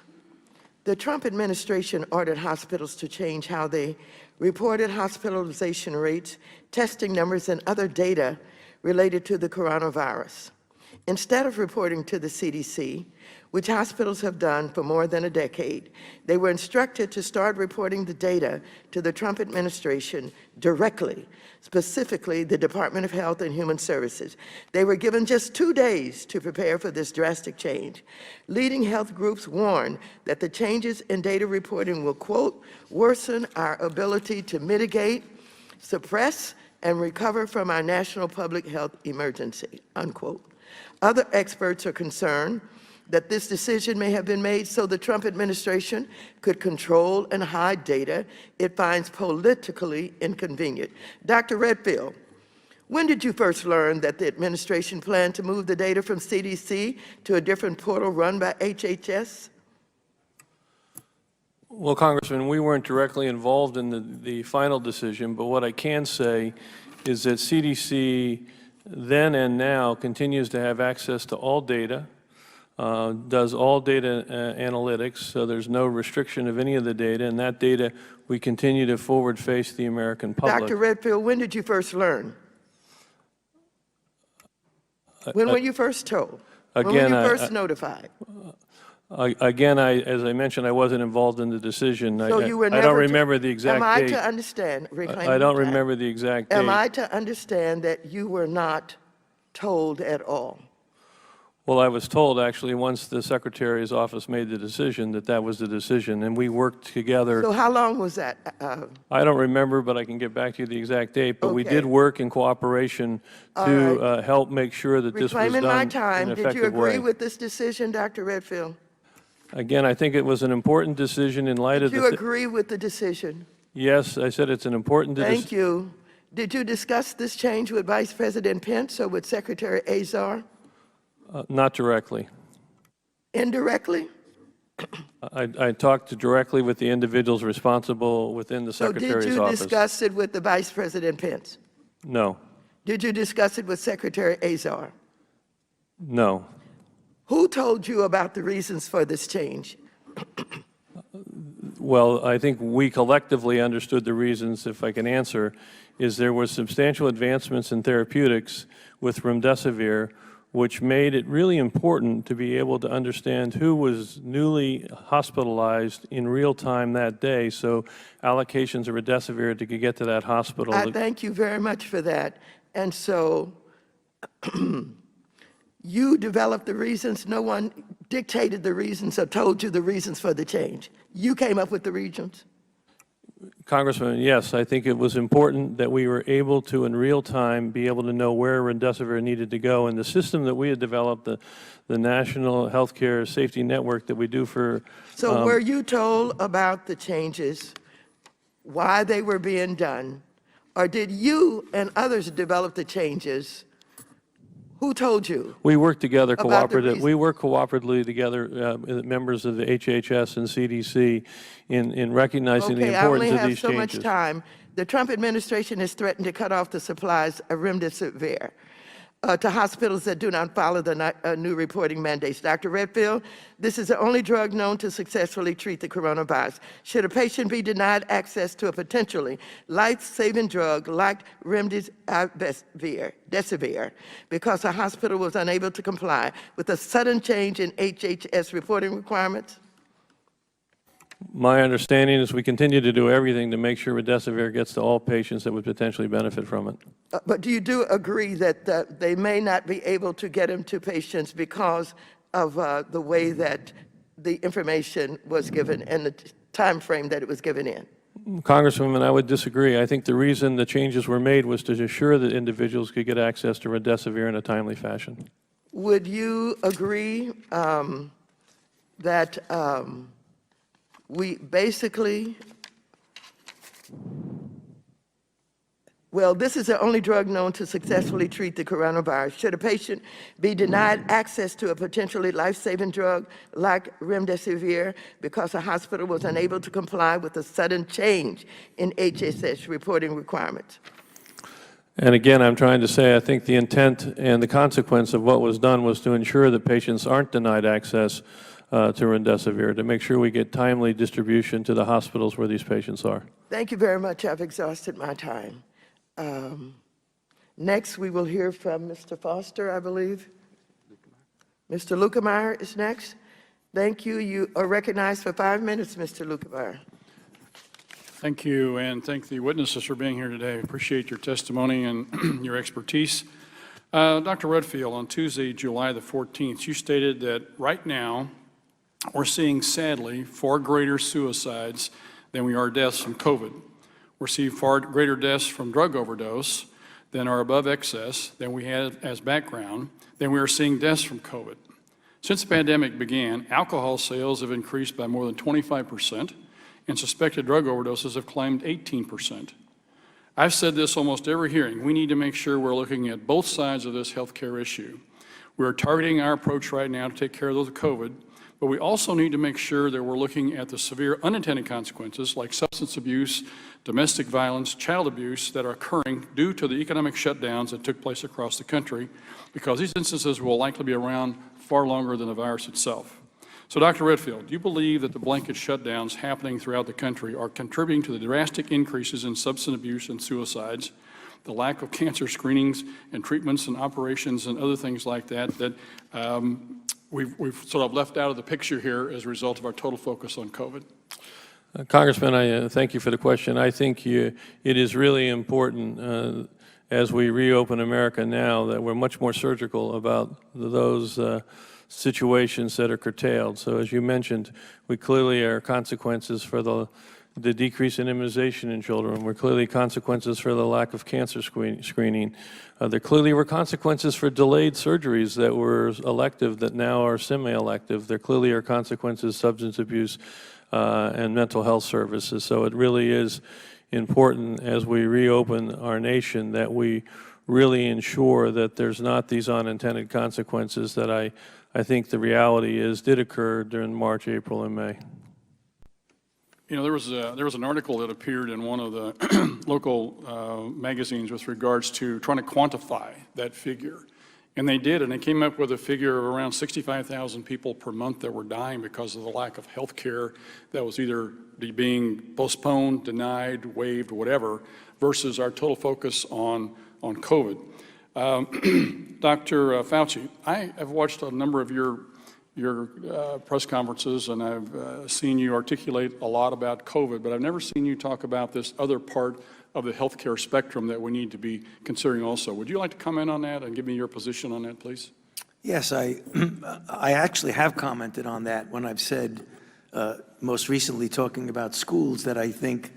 the Trump administration ordered hospitals to change how they reported hospitalization rates, testing numbers, and other data related to the coronavirus. Instead of reporting to the CDC, which hospitals have done for more than a decade, they were instructed to start reporting the data to the Trump administration directly, specifically the Department of Health and Human Services. They were given just 2 days to prepare for this drastic change. Leading health groups warn that the changes in data reporting will, quote, worsen our ability to mitigate, suppress, and recover from our national public health emergency, unquote. Other experts are concerned that this decision may have been made so the Trump administration could control and hide data it finds politically inconvenient. Dr. Redfield, when did you first learn that the administration planned to move the data from CDC to a different portal run by HHS? Well, Congressman, we weren't directly involved in the final decision, but what I can say is that CDC then and now continues to have access to all data, does all data analytics, so there's no restriction of any of the data, and that data we continue to forward face the American public. Dr. Redfield, when did you first learn? When were you first told? When were you first notified? Again, as I mentioned, I wasn't involved in the decision. So you were I never don't remember the exact date. Am I date. to understand? I don't remember the exact date. Am I to understand that you were not told at all? Well, I was told, actually, once the Secretary's office made the decision, that that was the decision, and we worked together. So how long was that? I don't remember, but I can get back to you the exact date. But we Okay. did work in cooperation to help make sure that this was done Reclaiming my in an time, did you effective agree way. with this decision, Dr. Redfield? Again, I think it was an important decision in light of Did the... you agree with the decision? Yes, I said it's an important decision. Thank you. Did you discuss this change with Vice President Pence or with Secretary Azar? Not directly. Indirectly? I talked directly with the individuals responsible within the So Secretary's did you office. discuss it with the Vice President Pence? No, Did you discuss it with Secretary Azar? no. Who told you about the reasons for this change? Well, I think we collectively understood the reasons, if I can answer, is there was substantial advancements in therapeutics with remdesivir, which made it really important to be able to understand who was newly hospitalized in real time that day, so allocations of remdesivir to get to that hospital. I thank you very much for that. And so you developed the reasons, no one dictated the reasons or told you the reasons for the change. You came up with the reasons? Congressman, yes, I think it was important that we were able to, in real time, be able to know where remdesivir needed to go. And the system that we had developed, the National Healthcare Safety Network that we do for... So were you told about the changes, why they were being done, or did you and others develop the changes? Who told you? We work together About the cooperatively. We work cooperatively together, members of the HHS and CDC, in recognizing the importance of these changes. Okay, I only have so much time. The Trump administration has threatened to cut off the supplies of remdesivir to hospitals that do not follow the new reporting mandates. Dr. Redfield, this is the only drug known to successfully treat the coronavirus. Should a patient be denied access to a potentially life-saving drug like remdesivir because a hospital was unable to comply with a sudden change in HHS reporting requirements? My understanding is we continue to do everything to make sure remdesivir gets to all patients that would potentially benefit from it. But do you agree that they may not be able to get them to patients because of the way that the information was given and the time frame that it was given in? Congresswoman, I would disagree. I think the reason the changes were made was to ensure that individuals could get access to remdesivir in a timely fashion. Would you agree that we basically, well, this is the only drug known to successfully treat the coronavirus. Should a patient be denied access to a potentially life-saving drug like remdesivir because a hospital was unable to comply with a sudden change in HHS reporting requirements? And again, I'm trying to say I think the intent and the consequence of what was done was to ensure that patients aren't denied access to remdesivir, to make sure we get timely distribution to the hospitals where these patients are. Thank you very much. I've exhausted my time. Next, we will hear from Mr. Foster, I believe. Mr. Lukemeyer is next. Thank you. You are recognized for 5 minutes, Mr. Lukemeyer. Thank you, and thank the witnesses for being here today. I appreciate your testimony and your expertise. Dr. Redfield, on Tuesday, July the 14th, you stated that right now we're seeing, sadly, far greater suicides than we are deaths from COVID. We're seeing far greater deaths from drug overdose, than are above excess, than we had as background, then we are seeing deaths from COVID. Since the pandemic began, alcohol sales have increased by more than 25%, and suspected drug overdoses have climbed 18%. I've said this almost every hearing. We need to make sure we're looking at both sides of this healthcare issue. We're targeting our approach right now to take care of those COVID, but we also need to make sure that we're looking at the severe unintended consequences like substance abuse, domestic violence, child abuse that are occurring due to the economic shutdowns that took place across the country, because these instances will likely be around far longer than the virus itself. So, Dr. Redfield, do you believe that the blanket shutdowns happening throughout the country are contributing to the drastic increases in substance abuse and suicides, the lack of cancer screenings and treatments and operations and other things like that we've sort of left out of the picture here as a result of our total focus on COVID? Congressman, I thank you for the question. I think it is really important as we reopen America now that we're much more surgical about those situations that are curtailed. So as you mentioned, we clearly are consequences for the decrease in immunization in children. We're clearly consequences for the lack of cancer screening. There clearly were consequences for delayed surgeries that were elective that now are semi-elective. There clearly are consequences, substance abuse and mental health services. So it really is important as we reopen our nation that we really ensure that there's not these unintended consequences that I think the reality is did occur during March, April, and May. You know, there was an article that appeared in one of the local magazines with regards to trying to quantify that figure. And they did, and they came up with a figure of around 65,000 people per month that were dying because of the lack of health care that was either being postponed, denied, waived, whatever, versus our total focus on COVID. Dr. Fauci, I have watched a number of your press conferences, and I've seen you articulate a lot about COVID, but I've never seen you talk about this other part of the healthcare spectrum that we need to be considering also. Would you like to comment on that and give me your position on that, please? Yes, I actually have commented on that when I've said, most recently talking about schools, that I think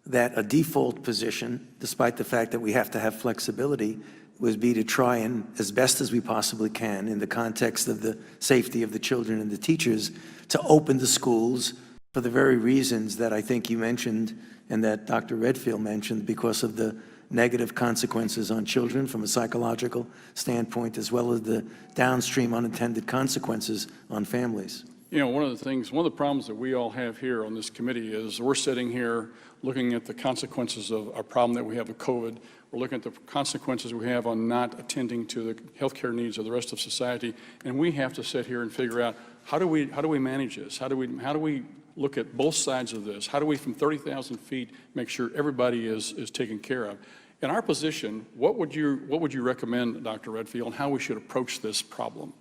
that a default position, despite the fact that we have to have flexibility, would be to try and, as best as we possibly can, in the context of the safety of the children and the teachers, to open the schools for the very reasons that I think you mentioned and that Dr. Redfield mentioned, because of the negative consequences on children from a psychological standpoint, as well as the downstream unintended consequences on families. You know, one of the problems that we all have here on this committee is we're sitting here looking at the consequences of a problem that we have with COVID. We're looking at the consequences we have on not attending to the healthcare needs of the rest of society, and we have to sit here and figure out how do we manage this? How do we look at both sides of this? How do we, from 30,000 feet, make sure everybody is taken care of? In our position, what would you recommend, Dr. Redfield, on how we should approach this problem?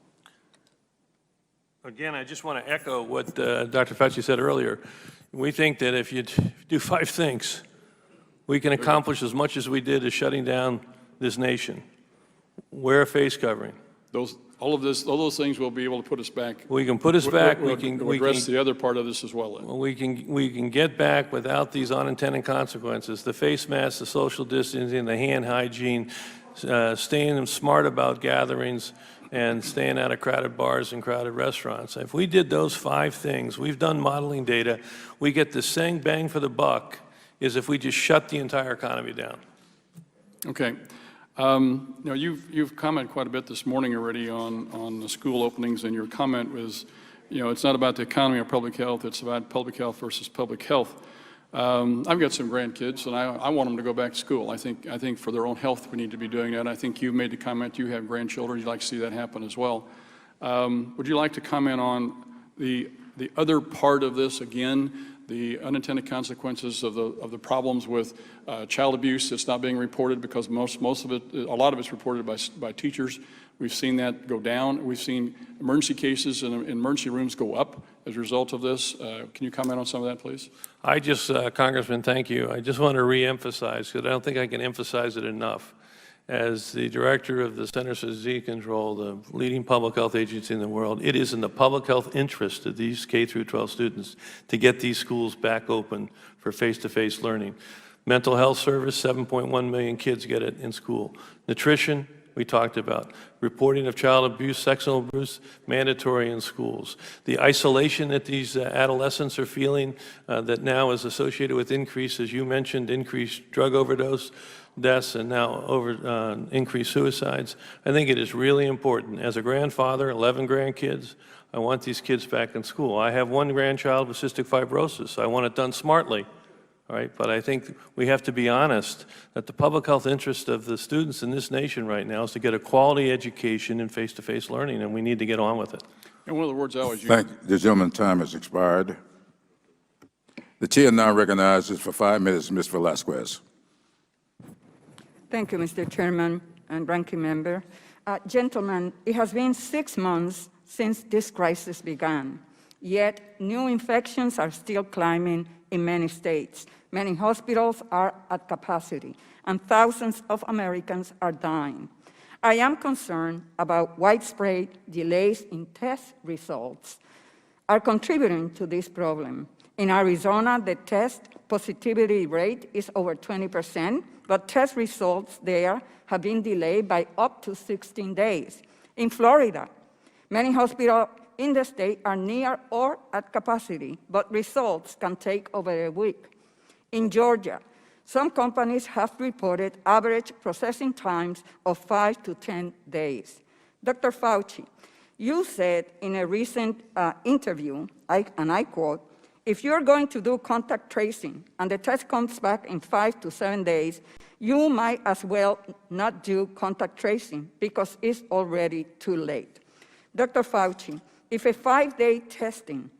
Again, I just want to echo what Dr. Fauci said earlier. We think that if you do 5 things, we can accomplish as much as we did as shutting down this nation. Wear a face covering. All those things will be able to put us back. We can put us back. We can address the other part of this as well. We can get back without these unintended consequences. The face masks, the social distancing, the hand hygiene, staying smart about gatherings, and staying out of crowded bars and crowded restaurants. If we did those 5 things, we've done modeling data, we get the same bang for the buck as if we just shut the entire economy down. Okay. You've commented quite a bit this morning already on the school openings, and your comment was, it's not about the economy or public health, it's about public health versus public health. I've got some grandkids, and I want them to go back to school. I think for their own health, we need to be doing that. I think you made the comment you have grandchildren. You'd like to see that happen as well. Would you like to comment on the other part of this again, the unintended consequences of the problems with child abuse that's not being reported because a lot of it's reported by teachers. We've seen that go down. We've seen emergency cases in emergency rooms go up as a result of this. Can you comment on some of that, please? Congressman, thank you. I just want to reemphasize, because I don't think I can emphasize it enough. As the director of the Centers for Disease Control, the leading public health agency in the world, it is in the public health interest of these K through 12 students to get these schools back open for face-to-face learning. Mental health service, 7.1 million kids get it in school. Nutrition, we talked about. Reporting of child abuse, sexual abuse, mandatory in schools. The isolation that these adolescents are feeling that now is associated with increase, as you mentioned, increased drug overdose deaths and now increased suicides. I think it is really important. As a grandfather, 11 grandkids, I want these kids back in school. I have one grandchild with cystic fibrosis. I want it done smartly. All right, but I think we have to be honest that the public health interest of the students in this nation right now is to get a quality education and face-to-face learning, and we need to get on with it. And one of the words I always use. Thank you. The gentleman's time has expired. The chair now recognizes for 5 minutes Ms. Velasquez. Thank you, Mr. Chairman and Ranking Member. Gentlemen, it has been 6 months since this crisis began, yet new infections are still climbing in many states. Many hospitals are at capacity, and thousands of Americans are dying. I am concerned about widespread delays in test results are contributing to this problem. In Arizona, the test positivity rate is over 20%, but test results there have been delayed by up to 16 days. In Florida, many hospitals in the state are near or at capacity, but results can take over a week. In Georgia, some companies have reported average processing times of 5 to 10 days. Dr. Fauci, you said in a recent interview, and I quote, "If you're going to do contact tracing and the test comes back in 5 to 7 days, you might as well not do contact tracing because it's already too late." Dr. Fauci, if a 5-day testing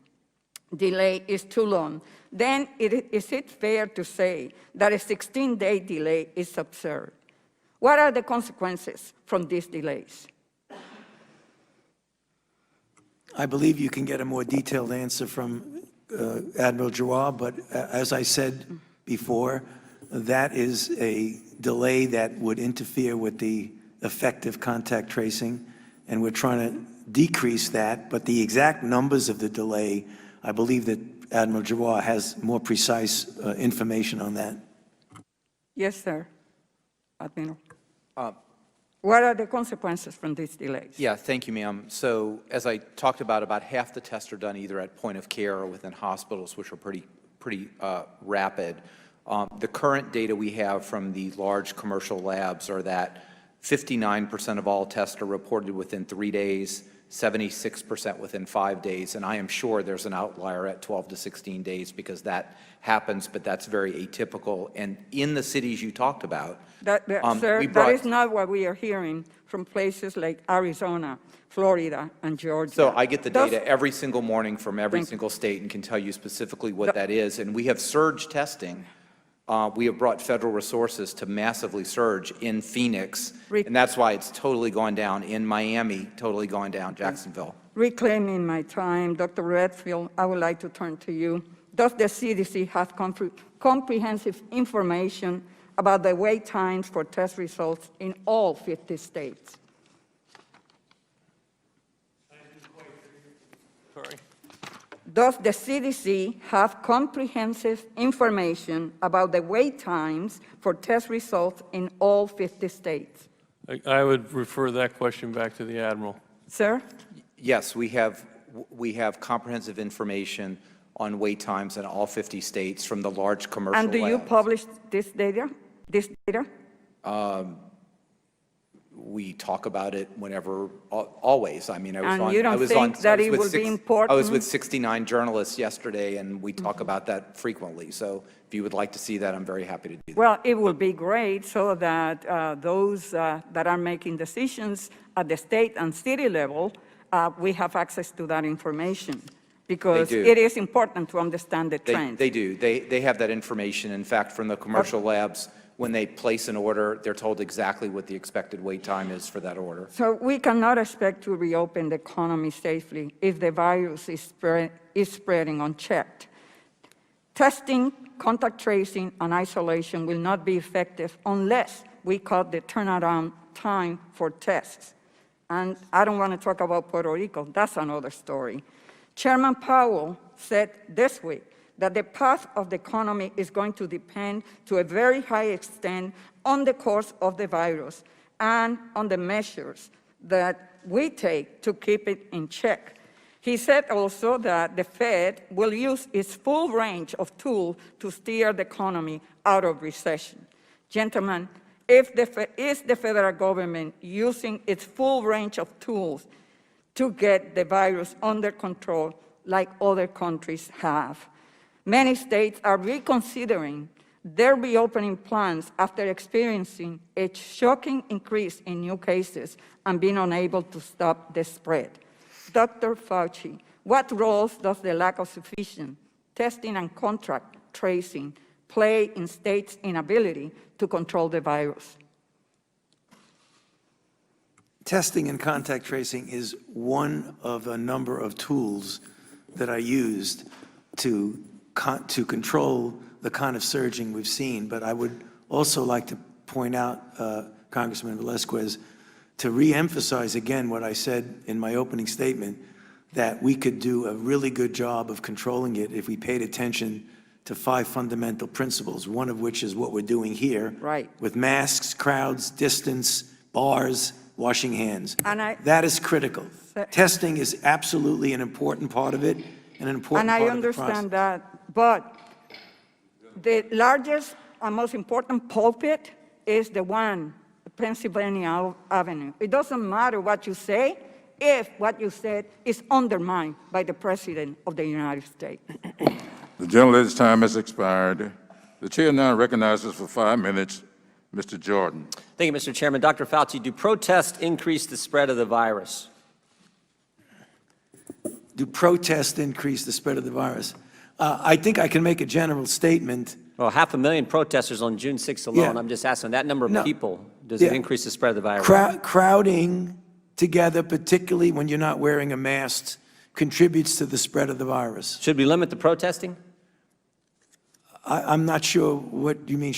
delay is too long, then is it fair to say that a 16-day delay is absurd? What are the consequences from these delays? I believe you can get a more detailed answer from Admiral Giroir, but as I said before, that is a delay that would interfere with the effective contact tracing, and we're trying to decrease that, but the exact numbers of the delay, I believe that Admiral Giroir has more precise information on that. Yes, sir. Admiral. What are the consequences from these delays? Yeah, thank you, ma'am. So as I talked about half the tests are done either at point of care or within hospitals, which are pretty rapid. The current data we have from the large commercial labs are that 59% of all tests are reported within 3 days, 76% within 5 days, and I am sure there's an outlier at 12 to 16 days because that happens, but that's very atypical. And in the cities you talked about, Sir, that is not what we are hearing from places like Arizona, Florida, and Georgia. So I get the data every single morning from every single state and can tell you specifically what that is. And we have surge testing. We have brought federal resources to massively surge in Phoenix, and that's why it's totally gone down. In Miami, totally gone down, Jacksonville. Reclaiming my time, Dr. Redfield, I would like to turn to you. Does the CDC have comprehensive information about the wait times for test results in all 50 states? Sorry. Does the CDC have comprehensive information about the wait times for test results in all 50 states? I would refer that question back to the Admiral. Sir? Yes, we have comprehensive information on wait times in all 50 states from the large commercial And do you labs. publish this data? We talk about it whenever, always. I mean, I was And on. you don't I was think on, that I was it with will be I was important? with 69 journalists yesterday, and we talk about that frequently. So if you would like to see that, I'm very happy to do that. Well, it will be great so that those that are making decisions at the state and city level, we have access to that information. Because do. it is important to understand the trends. They do. They have that information. In fact, from the commercial labs, when they place an order, they're told exactly what the expected wait time is for that order. So we cannot expect to reopen the economy safely if the virus is spreading unchecked. Testing, contact tracing, and isolation will not be effective unless we cut the turnaround time for tests. And I don't want to talk about Puerto Rico. That's another story. Chairman Powell said this week that the path of the economy is going to depend to a very high extent on the course of the virus and on the measures that we take to keep it in check. He said also that the Fed will use its full range of tools to steer the economy out of recession. Gentlemen, is the federal government using its full range of tools to get the virus under control like other countries have? Many states are reconsidering their reopening plans after experiencing a shocking increase in new cases and being unable to stop the spread. Dr. Fauci, what roles does the lack of sufficient testing and contact tracing play in states' inability to control the virus? Testing and contact tracing is one of a number of tools that are used to control the kind of surging we've seen. But I would also like to point out, Congressman Velasquez, to reemphasize again what I said in my opening statement, that we could do a really good job of controlling it if we paid attention to 5 fundamental principles, one of which is what we're doing here. Right. With masks, crowds, distance, bars, washing hands. And that is critical. Testing is absolutely an important part of it, and an important part of the process. And I understand that, but the largest and most important pulpit is the one, Pennsylvania Avenue. It doesn't matter what you say if what you said is undermined by the President of the United States. The gentleman's time has expired. The chair now recognizes for 5 minutes Mr. Jordan. Thank you, Mr. Chairman. Dr. Fauci, do protests increase the spread of the virus? Do protests increase the spread of the virus? I think I can make a general statement. Well, 500,000 protesters on June 6th alone. Yeah. I'm just asking, that number of No. people, does Yeah. it increase the spread of the virus? Crowding together, particularly when you're not wearing a mask, contributes to the spread of the virus. Should we limit the protesting? I'm not sure what you mean.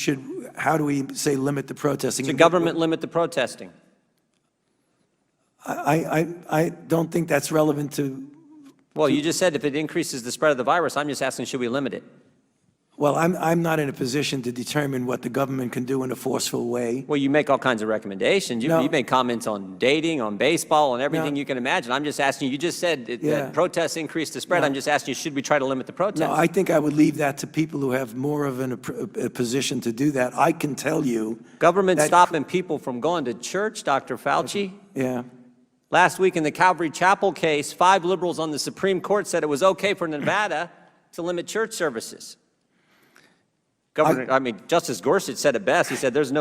How do we say limit the protesting? Should government limit the protesting? I don't think that's relevant to. Well, you just said if it increases the spread of the virus, I'm just asking, should we limit it? Well, I'm not in a position to determine what the government can do in a forceful way. Well, you make all kinds of recommendations. No. You make comments on dating, on baseball, on everything No. you can imagine. I'm just asking you just said Yeah. that protests increase the spread. No. I'm just asking you, should we try to limit the protests? No, I think I would leave that to people who have more of a position to do that. I can tell you. Government that- stopping people from going to church, Dr. Fauci. Yeah. Last week in the Calvary Chapel case, 5 liberals on the Supreme Court said it was okay for Nevada to limit church services. Justice Gorsuch said it best. He said there's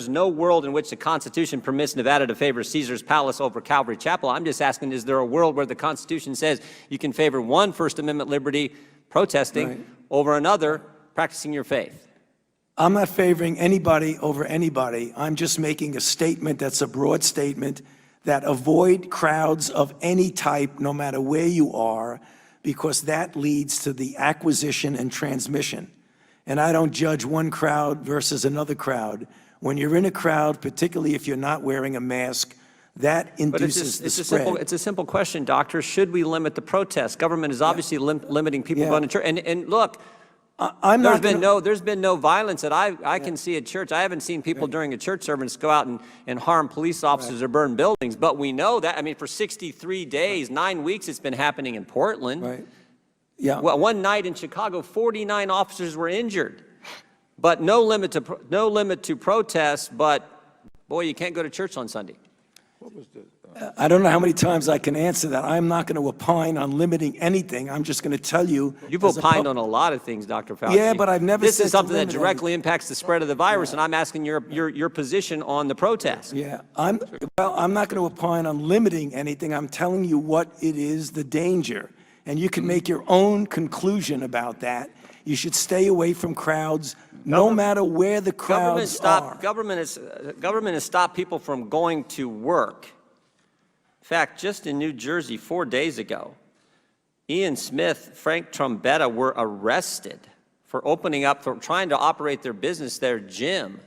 no world in which the Constitution permits Nevada to favor Caesar's Palace over Calvary Chapel. I'm just asking, is there a world where the Constitution says you can favor one First Amendment liberty, protesting, Right. over another, practicing your faith? I'm not favoring anybody over anybody. I'm just making a statement that's a broad statement that avoid crowds of any type, no matter where you are, because that leads to the acquisition and transmission. And I don't judge one crowd versus another crowd. When you're in a crowd, particularly if you're not wearing a mask, that But induces the spread. it's a simple question, Doctor. Should we limit the protests? Government is obviously limiting people Yeah. going to church. And look, I'm not there's been no violence that I can see at church. I haven't seen people during a church service go out and harm police officers or burn buildings. But we know that, for 63 days, 9 weeks, it's been happening in Portland. Right. Yeah. Well, one night in Chicago, 49 officers were injured. But no limit to protests, but boy, you can't go to church on Sunday. I don't know how many times I can answer that. I'm not going to opine on limiting anything. I'm just going to tell you. You've as a opined on a lot of things, Dr. Fauci. Yeah, but I've never This said is to something that limit directly impacts the spread of the virus, and I'm asking your position on the protest. Yeah, I'm not going to opine on limiting anything. I'm telling you what it is, the danger. And you can make your own conclusion about that. You should stay away from crowds, no matter where the crowds are. Government has stopped people from going to work. In fact, just in New Jersey 4 days ago, Ian Smith, Frank Trombetta were arrested for trying to operate their business, their gym.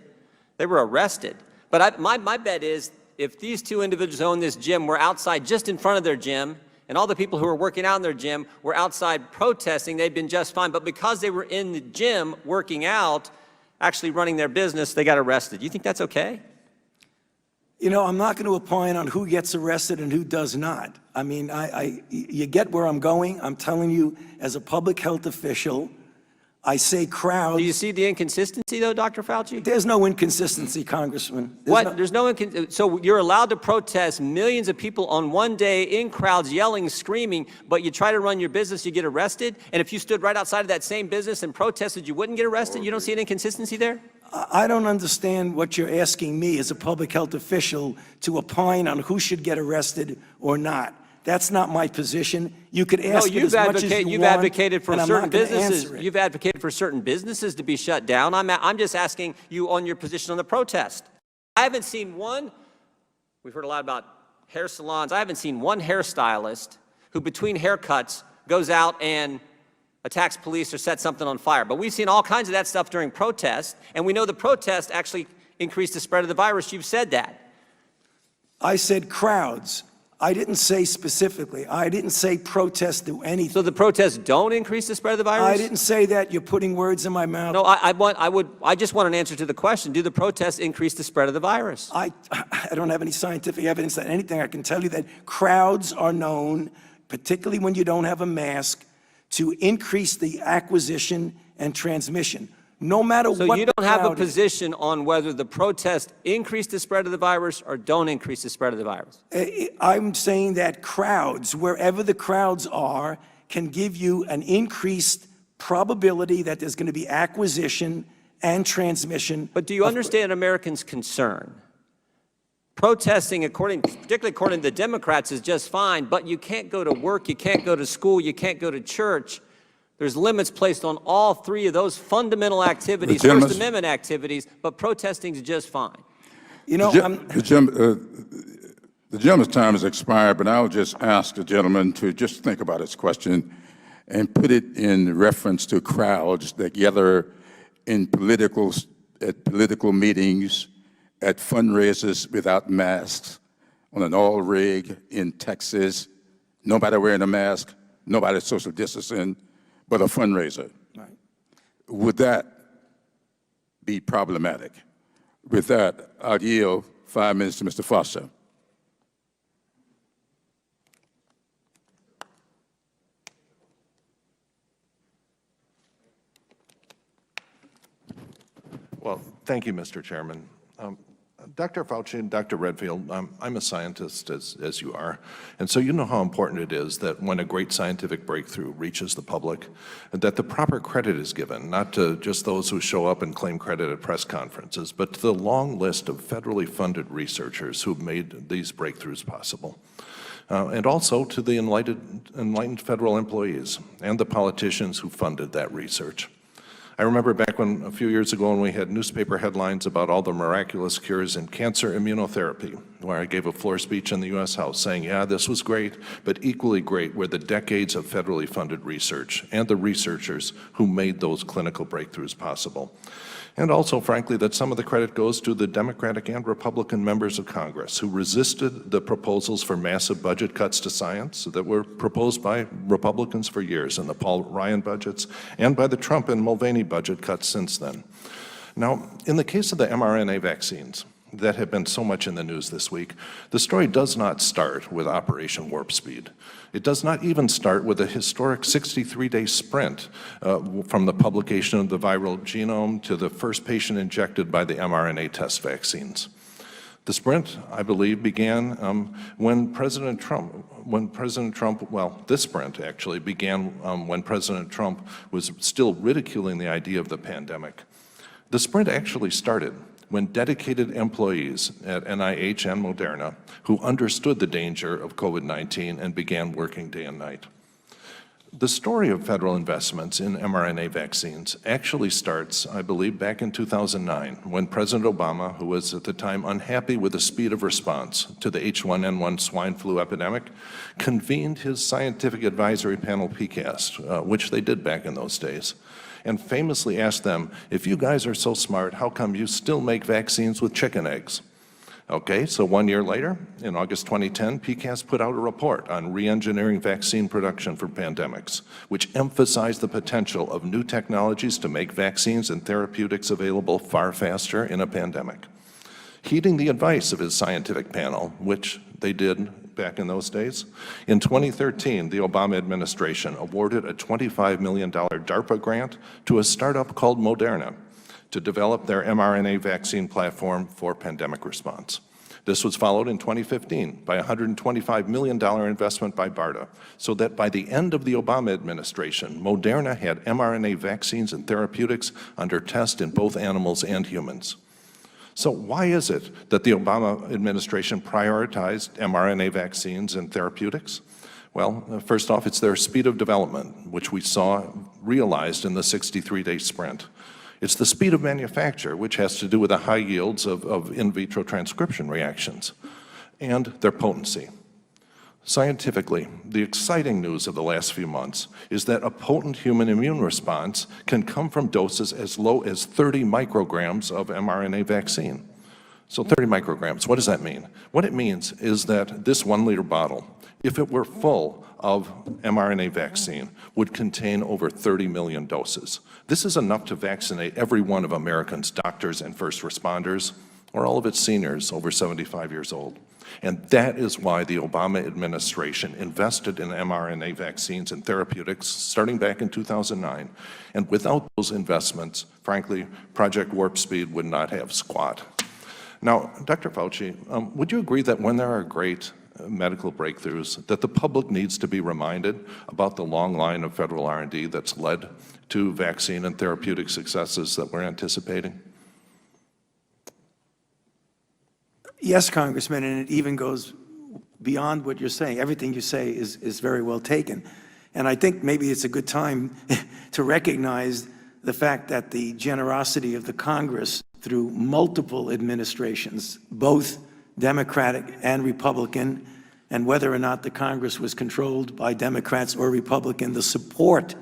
They were arrested. But my bet is if these 2 individuals who own this gym were outside just in front of their gym and all the people who were working out in their gym were outside protesting, they'd been just fine. But because they were in the gym working out, actually running their business, they got arrested. You think that's okay? You know, I'm not going to opine on who gets arrested and who does not. I mean, you get where I'm going. I'm telling you, as a public health official, I say crowds. Do you see the inconsistency, though, Dr. Fauci? There's no inconsistency, Congressman. So you're allowed to protest, millions of people on one day in crowds yelling, screaming, but you try to run your business, you get arrested? And if you stood right outside of that same business and protested, you wouldn't get arrested? You don't see an inconsistency there? I don't understand what you're asking me as a public health official to opine on who should get arrested or not. That's not my position. You could ask it as much as you you've want, advocated for and I'm certain not gonna businesses. answer it. You've advocated for certain businesses to be shut down. I'm just asking you on your position on the protest. I haven't seen one. We've heard a lot about hair salons. I haven't seen one hairstylist who, between haircuts, goes out and attacks police or sets something on fire. But we've seen all kinds of that stuff during protests, and we know the protest actually increased the spread of the virus. You've said that. I said crowds. I didn't say specifically. I didn't say protests do anything. So the protests don't increase the spread of the virus? I didn't say that. You're putting words in my mouth. No, I just want an answer to the question. Do the protests increase the spread of the virus? I don't have any scientific evidence that anything. I can tell you that crowds are known, particularly when you don't have a mask, to increase the acquisition and transmission. No matter what the So you don't have a crowd is. position on whether the protests increase the spread of the virus or don't increase the spread of the virus? I'm saying that crowds, wherever the crowds are, can give you an increased probability that there's going to be acquisition and transmission. But do you understand Americans' concern? Protesting, particularly according to the Democrats, is just fine, but you can't go to work, you can't go to school, you can't go to church. There's limits placed on all three of those fundamental activities, First Amendment activities, but protesting is just fine. You know, The gentleman's time has expired, but I'll just ask the gentleman to just think about his question and put it in reference to crowds that gather at political meetings, at fundraisers without masks, on an oil rig in Texas, nobody wearing a mask, nobody social distancing, but a fundraiser. Right. Would that be problematic? With that, I'll yield 5 minutes to Mr. Foster. Well, thank you, Mr. Chairman. Dr. Fauci and Dr. Redfield, I'm a scientist, as you are, and so you know how important it is that when a great scientific breakthrough reaches the public, that the proper credit is given, not to just those who show up and claim credit at press conferences, but to the long list of federally funded researchers who've made these breakthroughs possible. And also to the enlightened federal employees and the politicians who funded that research. I remember back when, a few years ago, when we had newspaper headlines about all the miraculous cures in cancer immunotherapy, where I gave a floor speech in the U.S. House saying, yeah, this was great, but equally great were the decades of federally funded research and the researchers who made those clinical breakthroughs possible. And also, frankly, that some of the credit goes to the Democratic and Republican members of Congress who resisted the proposals for massive budget cuts to science that were proposed by Republicans for years in the Paul Ryan budgets and by the Trump and Mulvaney budget cuts since then. Now, in the case of the mRNA vaccines that have been so much in the news this week, the story does not start with Operation Warp Speed. It does not even start with a historic 63-day sprint from the publication of the viral genome to the first patient injected by the mRNA test vaccines. The sprint, I believe, began when President Trump, this sprint actually began when President Trump was still ridiculing the idea of the pandemic. The sprint actually started when dedicated employees at NIH and Moderna who understood the danger of COVID-19 and began working day and night. The story of federal investments in mRNA vaccines actually starts, I believe, back in 2009, when President Obama, who was at the time unhappy with the speed of response to the H1N1 swine flu epidemic, convened his scientific advisory panel, PCAST, which they did back in those days, and famously asked them, if you guys are so smart, how come you still make vaccines with chicken eggs? Okay, so 1 year later, in August 2010, PCAST put out a report on re-engineering vaccine production for pandemics, which emphasized the potential of new technologies to make vaccines and therapeutics available far faster in a pandemic. Heeding the advice of his scientific panel, which they did back in those days, in 2013, the Obama administration awarded a $25 million DARPA grant to a startup called Moderna to develop their mRNA vaccine platform for pandemic response. This was followed in 2015 by a $125 million investment by BARDA, so that by the end of the Obama administration, Moderna had mRNA vaccines and therapeutics under test in both animals and humans. So why is it that the Obama administration prioritized mRNA vaccines and therapeutics? Well, first off, it's their speed of development, which we saw realized in the 63-day sprint. It's the speed of manufacture, which has to do with the high yields of in vitro transcription reactions, and their potency. Scientifically, the exciting news of the last few months is that a potent human immune response can come from doses as low as 30 micrograms of mRNA vaccine. So 30 micrograms, what does that mean? What it means is that this 1 liter bottle, if it were full of mRNA vaccine, would contain over 30 million doses. This is enough to vaccinate every one of Americans' doctors and first responders, or all of its seniors over 75 years old. And that is why the Obama administration invested in mRNA vaccines and therapeutics starting back in 2009. And without those investments, frankly, Project Warp Speed would not have squat. Now, Dr. Fauci, would you agree that when there are great medical breakthroughs, that the public needs to be reminded about the long line of federal R&D that's led to vaccine and therapeutic successes that we're anticipating? Yes, Congressman, and it even goes beyond what you're saying. Everything you say is very well taken. And I think maybe it's a good time to recognize the fact that the generosity of the Congress through multiple administrations, both Democratic and Republican, and whether or not the Congress was controlled by Democrats or Republican, the support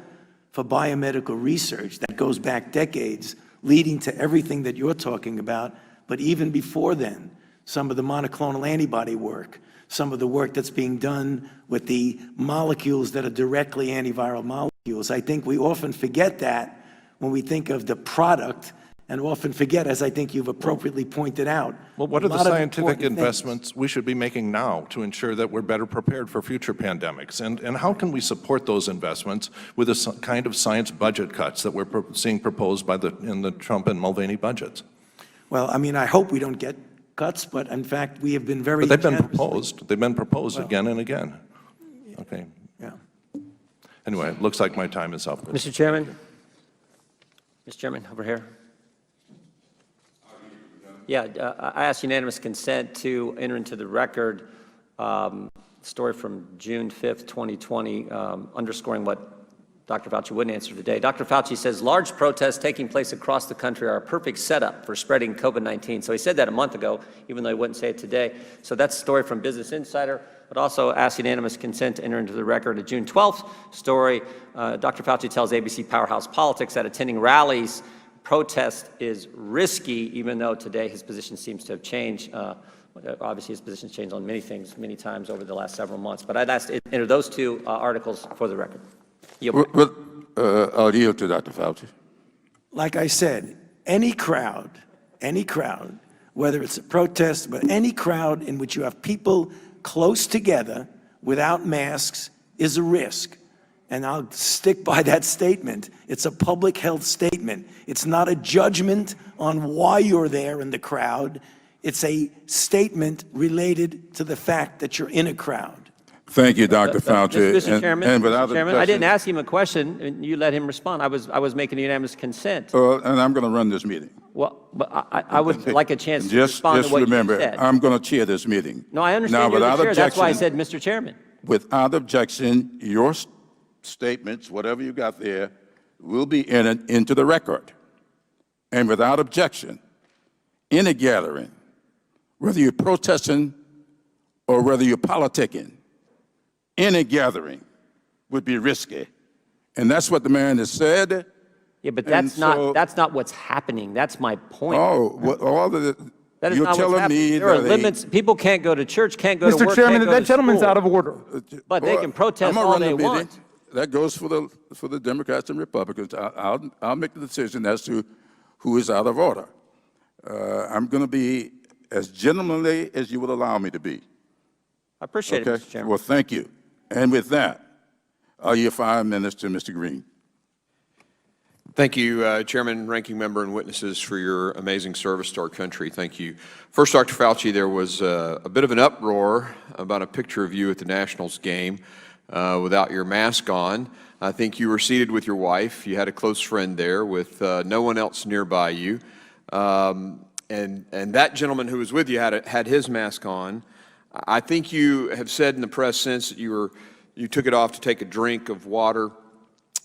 for biomedical research that goes back decades, leading to everything that you're talking about, but even before then, some of the monoclonal antibody work, some of the work that's being done with the molecules that are directly antiviral molecules. I think we often forget that when we think of the product, and often forget, as I think you've appropriately pointed out. Well, what are the scientific investments we should be making now to ensure that we're better prepared for future pandemics? And how can we support those investments with the kind of science budget cuts that we're seeing proposed in the Trump and Mulvaney budgets? Well, I mean, I hope we don't get cuts, but in fact, we have been very But they've been generously- proposed. They've been proposed again and again. Okay. Yeah. Anyway, it looks like my time is up. Mr. Chairman? Mr. Chairman, over here. Yeah, I ask unanimous consent to enter into the record story from June 5th, 2020, underscoring what Dr. Fauci wouldn't answer today. Dr. Fauci says large protests taking place across the country are a perfect setup for spreading COVID-19. So he said that a month ago, even though he wouldn't say it today. So that's a story from Business Insider, but also ask unanimous consent to enter into the record a June 12th story. Dr. Fauci tells ABC Powerhouse Politics that attending rallies protest is risky, even though today his position seems to have changed. Obviously, his position's changed on many things, many times over the last several months. But I'd ask to enter those two articles for the record. I'll yield to Dr. Fauci. Like I said, any crowd, whether it's a protest, but any crowd in which you have people close together without masks is a risk. And I'll stick by that statement. It's a public health statement. It's not a judgment on why you're there in the crowd. It's a statement related to the fact that you're in a crowd. Thank you, Dr. Fauci. Mr. Chairman, without Mr. Chairman, I didn't objection- ask him a question, and you let him respond. I was making unanimous consent. and I'm going to run this meeting. Well, but I would like a chance to Just respond to what remember, you said. I'm going to chair this meeting. No, I understand you're the chair. That's why I said, Mr. Chairman. Without objection, your statements, whatever you got there, will be entered into the record. And without objection, in a gathering, whether you're protesting or whether you're politicking, any gathering would be risky. And that's what the man has said. Yeah, but that's not what's happening. That's my point. Oh, That is You're not what's telling happening. me There are that limits. People can't go to church, can't go to Mr. work, Chairman, can't go that to gentleman's school. out of order. But they can protest I'm gonna all run they the meeting. want. That goes for the Democrats and Republicans. I'll make the decision as to who is out of order. I'm going to be as gentlemanly as you would allow me to be. I appreciate it, Mr. Chairman. Well, thank you. And with that, I'll yield 5 minutes to Mr. Green. Thank you, Chairman, Ranking Member, and witnesses for your amazing service to our country. Thank you. First, Dr. Fauci, there was a bit of an uproar about a picture of you at the Nationals game without your mask on. I think you were seated with your wife. You had a close friend there with no one else nearby you. And that gentleman who was with you had his mask on. I think you have said in the press since that you took it off to take a drink of water.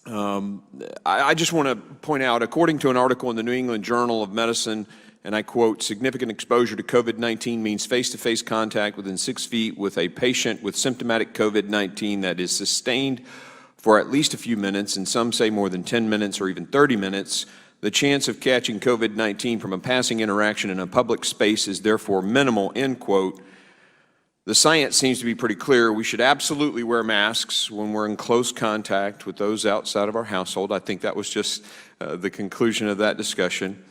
I just want to point out, according to an article in the New England Journal of Medicine, and I quote, significant exposure to COVID-19 means face-to-face contact within 6 feet with a patient with symptomatic COVID-19 that is sustained for at least a few minutes, and some say more than 10 minutes or even 30 minutes. The chance of catching COVID-19 from a passing interaction in a public space is therefore minimal, end quote. The science seems to be pretty clear. We should absolutely wear masks when we're in close contact with those outside of our household. I think that was just the conclusion of that discussion.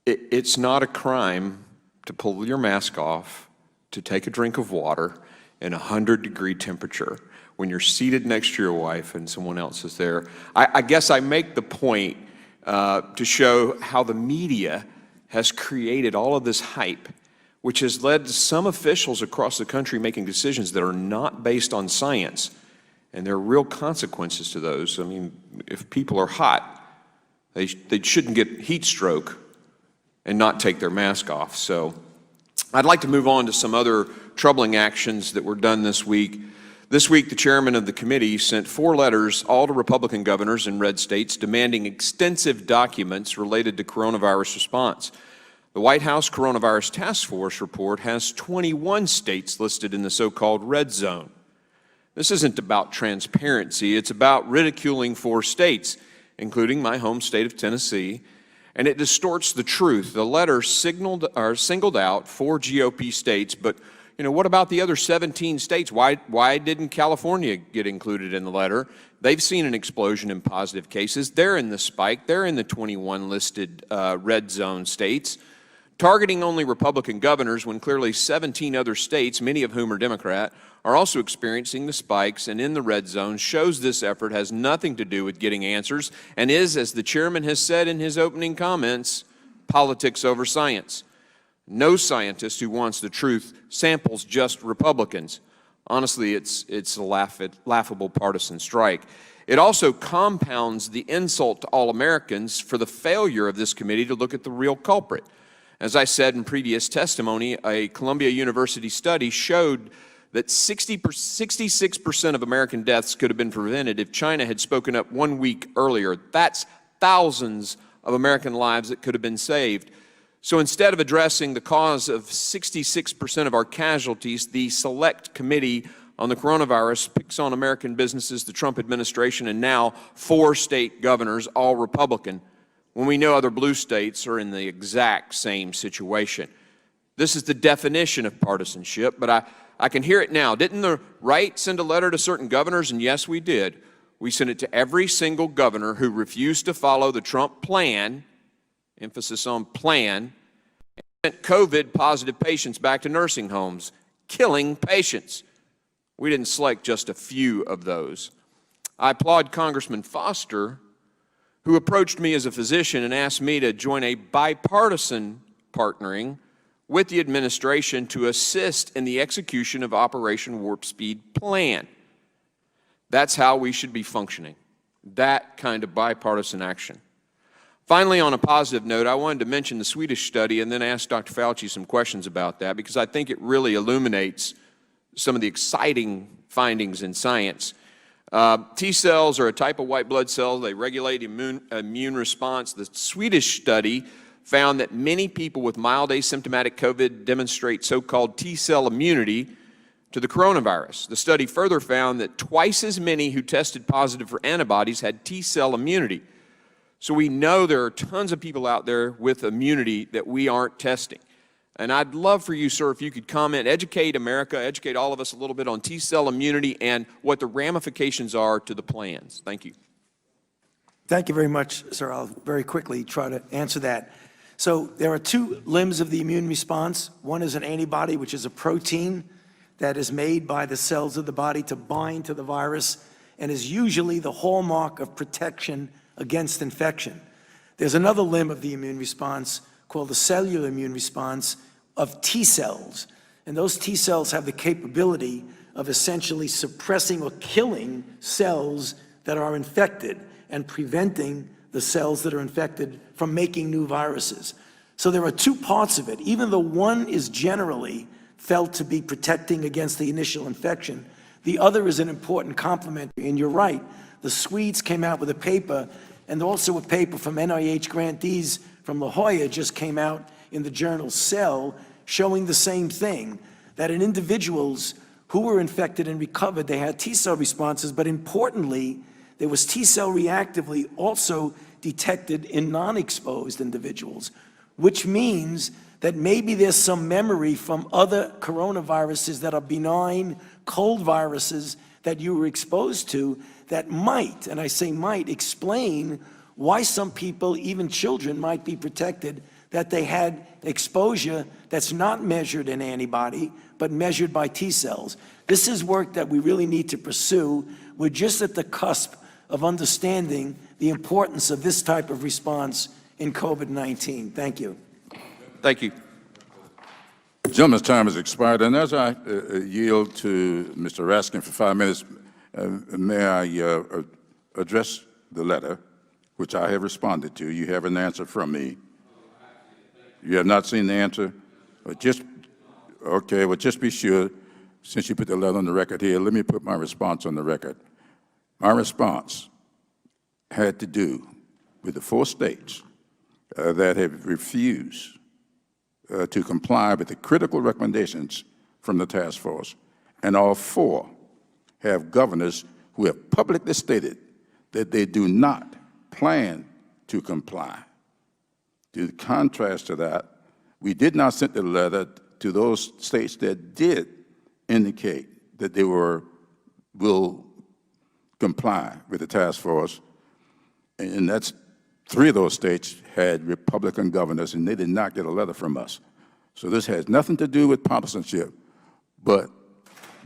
It's not a crime to pull your mask off, to take a drink of water in 100-degree temperature when you're seated next to your wife and someone else is there. I guess I make the point to show how the media has created all of this hype, which has led to some officials across the country making decisions that are not based on science. And there are real consequences to those. I mean, if people are hot, they shouldn't get heat stroke and not take their mask off. So I'd like to move on to some other troubling actions that were done this week. This week, the chairman of the committee sent 4 letters, all to Republican governors in red states, demanding extensive documents related to coronavirus response. The White House Coronavirus Task Force report has 21 states listed in the so-called red zone. This isn't about transparency, it's about ridiculing 4 states, including my home state of Tennessee, and it distorts the truth. The letter singled out 4 GOP states, but what about the other 17 states? Why didn't California get included in the letter? They've seen an explosion in positive cases. They're in the spike. They're in the 21 listed red zone states. Targeting only Republican governors when clearly 17 other states, many of whom are Democrat, are also experiencing the spikes and in the red zone shows this effort has nothing to do with getting answers and is, as the chairman has said in his opening comments, politics over science. No scientist who wants the truth samples just Republicans. Honestly, it's a laughable partisan strike. It also compounds the insult to all Americans for the failure of this committee to look at the real culprit. As I said in previous testimony, a Columbia University study showed that 66% of American deaths could have been prevented if China had spoken up 1 week earlier. That's thousands of American lives that could have been saved. So instead of addressing the cause of 66% of our casualties, the Select Committee on the Coronavirus picks on American businesses, the Trump administration, and now 4 state governors, all Republican, when we know other blue states are in the exact same situation. This is the definition of partisanship, but I can hear it now. Didn't the right send a letter to certain governors? And yes, we did. We sent it to every single governor who refused to follow the Trump plan, emphasis on plan, and sent COVID-positive patients back to nursing homes, killing patients. We didn't select just a few of those. I applaud Congressman Foster, who approached me as a physician and asked me to join a bipartisan partnering with the administration to assist in the execution of Operation Warp Speed plan. That's how we should be functioning, that kind of bipartisan action. Finally, on a positive note, I wanted to mention the Swedish study and then ask Dr. Fauci some questions about that because I think it really illuminates some of the exciting findings in science. T cells are a type of white blood cell. They regulate immune response. The Swedish study found that many people with mild asymptomatic COVID demonstrate so-called T cell immunity to the coronavirus. The study further found that twice as many who tested positive for antibodies had T cell immunity. So we know there are tons of people out there with immunity that we aren't testing. And I'd love for you, sir, if you could comment, educate America, educate all of us a little bit on T-cell immunity and what the ramifications are to the plans. Thank you. Thank you very much, sir. I'll very quickly try to answer that. So there are two limbs of the immune response. One is an antibody, which is a protein that is made by the cells of the body to bind to the virus and is usually the hallmark of protection against infection. There's another limb of the immune response called the cellular immune response of T cells. And those T cells have the capability of essentially suppressing or killing cells that are infected and preventing the cells that are infected from making new viruses. So there are two parts of it. Even though one is generally felt to be protecting against the initial infection, the other is an important complement. And you're right, the Swedes came out with a paper, and also a paper from NIH grantees from La Jolla just came out in the journal Cell, showing the same thing, that in individuals who were infected and recovered, they had T-cell responses, but importantly, there was T-cell reactivity also detected in non-exposed individuals, which means that maybe there's some memory from other coronaviruses that are benign, cold viruses that you were exposed to that might, and I say might, explain why some people, even children, might be protected, that they had exposure that's not measured in antibody, but measured by T cells. This is work that we really need to pursue. We're just at the cusp of understanding the importance of this type of response in COVID-19. Thank you. Thank you. The gentleman's time has expired, and as I yield to Mr. Raskin for 5 minutes, may I address the letter, which I have responded to. You have an answer from me. You have not seen the answer? Okay, well, just be sure, since you put the letter on the record here, let me put my response on the record. My response had to do with the 4 states that have refused to comply with the critical recommendations from the task force, and all 4 have governors who have publicly stated that they do not plan to comply. To contrast to that, we did not send the letter to those states that did indicate that they will comply with the task force, and that's 3 of those states had Republican governors, and they did not get a letter from us. So this has nothing to do with partisanship, but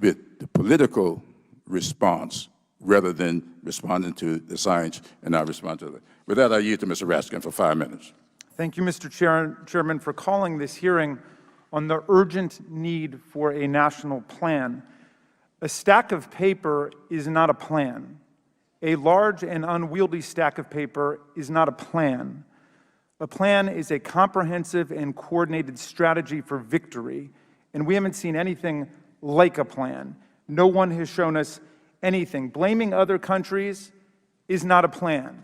with the political response rather than responding to the science and our response to it. With that, I yield to Mr. Raskin for 5 minutes. Thank you, Mr. Chairman, for calling this hearing on the urgent need for a national plan. A stack of paper is not a plan. A large and unwieldy stack of paper is not a plan. A plan is a comprehensive and coordinated strategy for victory, and we haven't seen anything like a plan. No one has shown us anything. Blaming other countries is not a plan.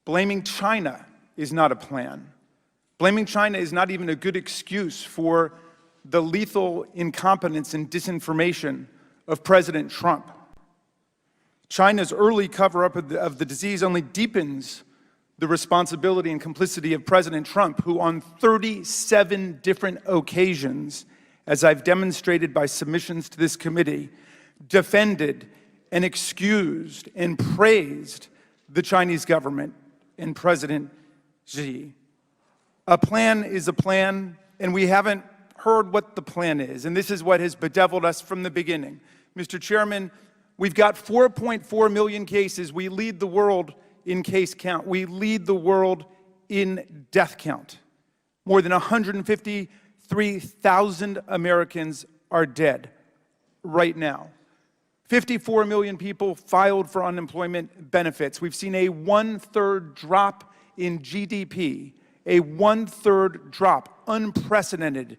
Blaming China is not a plan. Blaming China is not even a good excuse for the lethal incompetence and disinformation of President Trump. China's early cover-up of the disease only deepens the responsibility and complicity of President Trump, who on 37 different occasions, as I've demonstrated by submissions to this committee, defended and excused and praised the Chinese government and President Xi. A plan is a plan, and we haven't heard what the plan is, and this is what has bedeviled us from the beginning. Mr. Chairman, we've got 4.4 million cases. We lead the world in case count. We lead the world in death count. More than 153,000 Americans are dead right now. 54 million people filed for unemployment benefits. We've seen a 1/3 drop in GDP, a 1/3 drop, unprecedented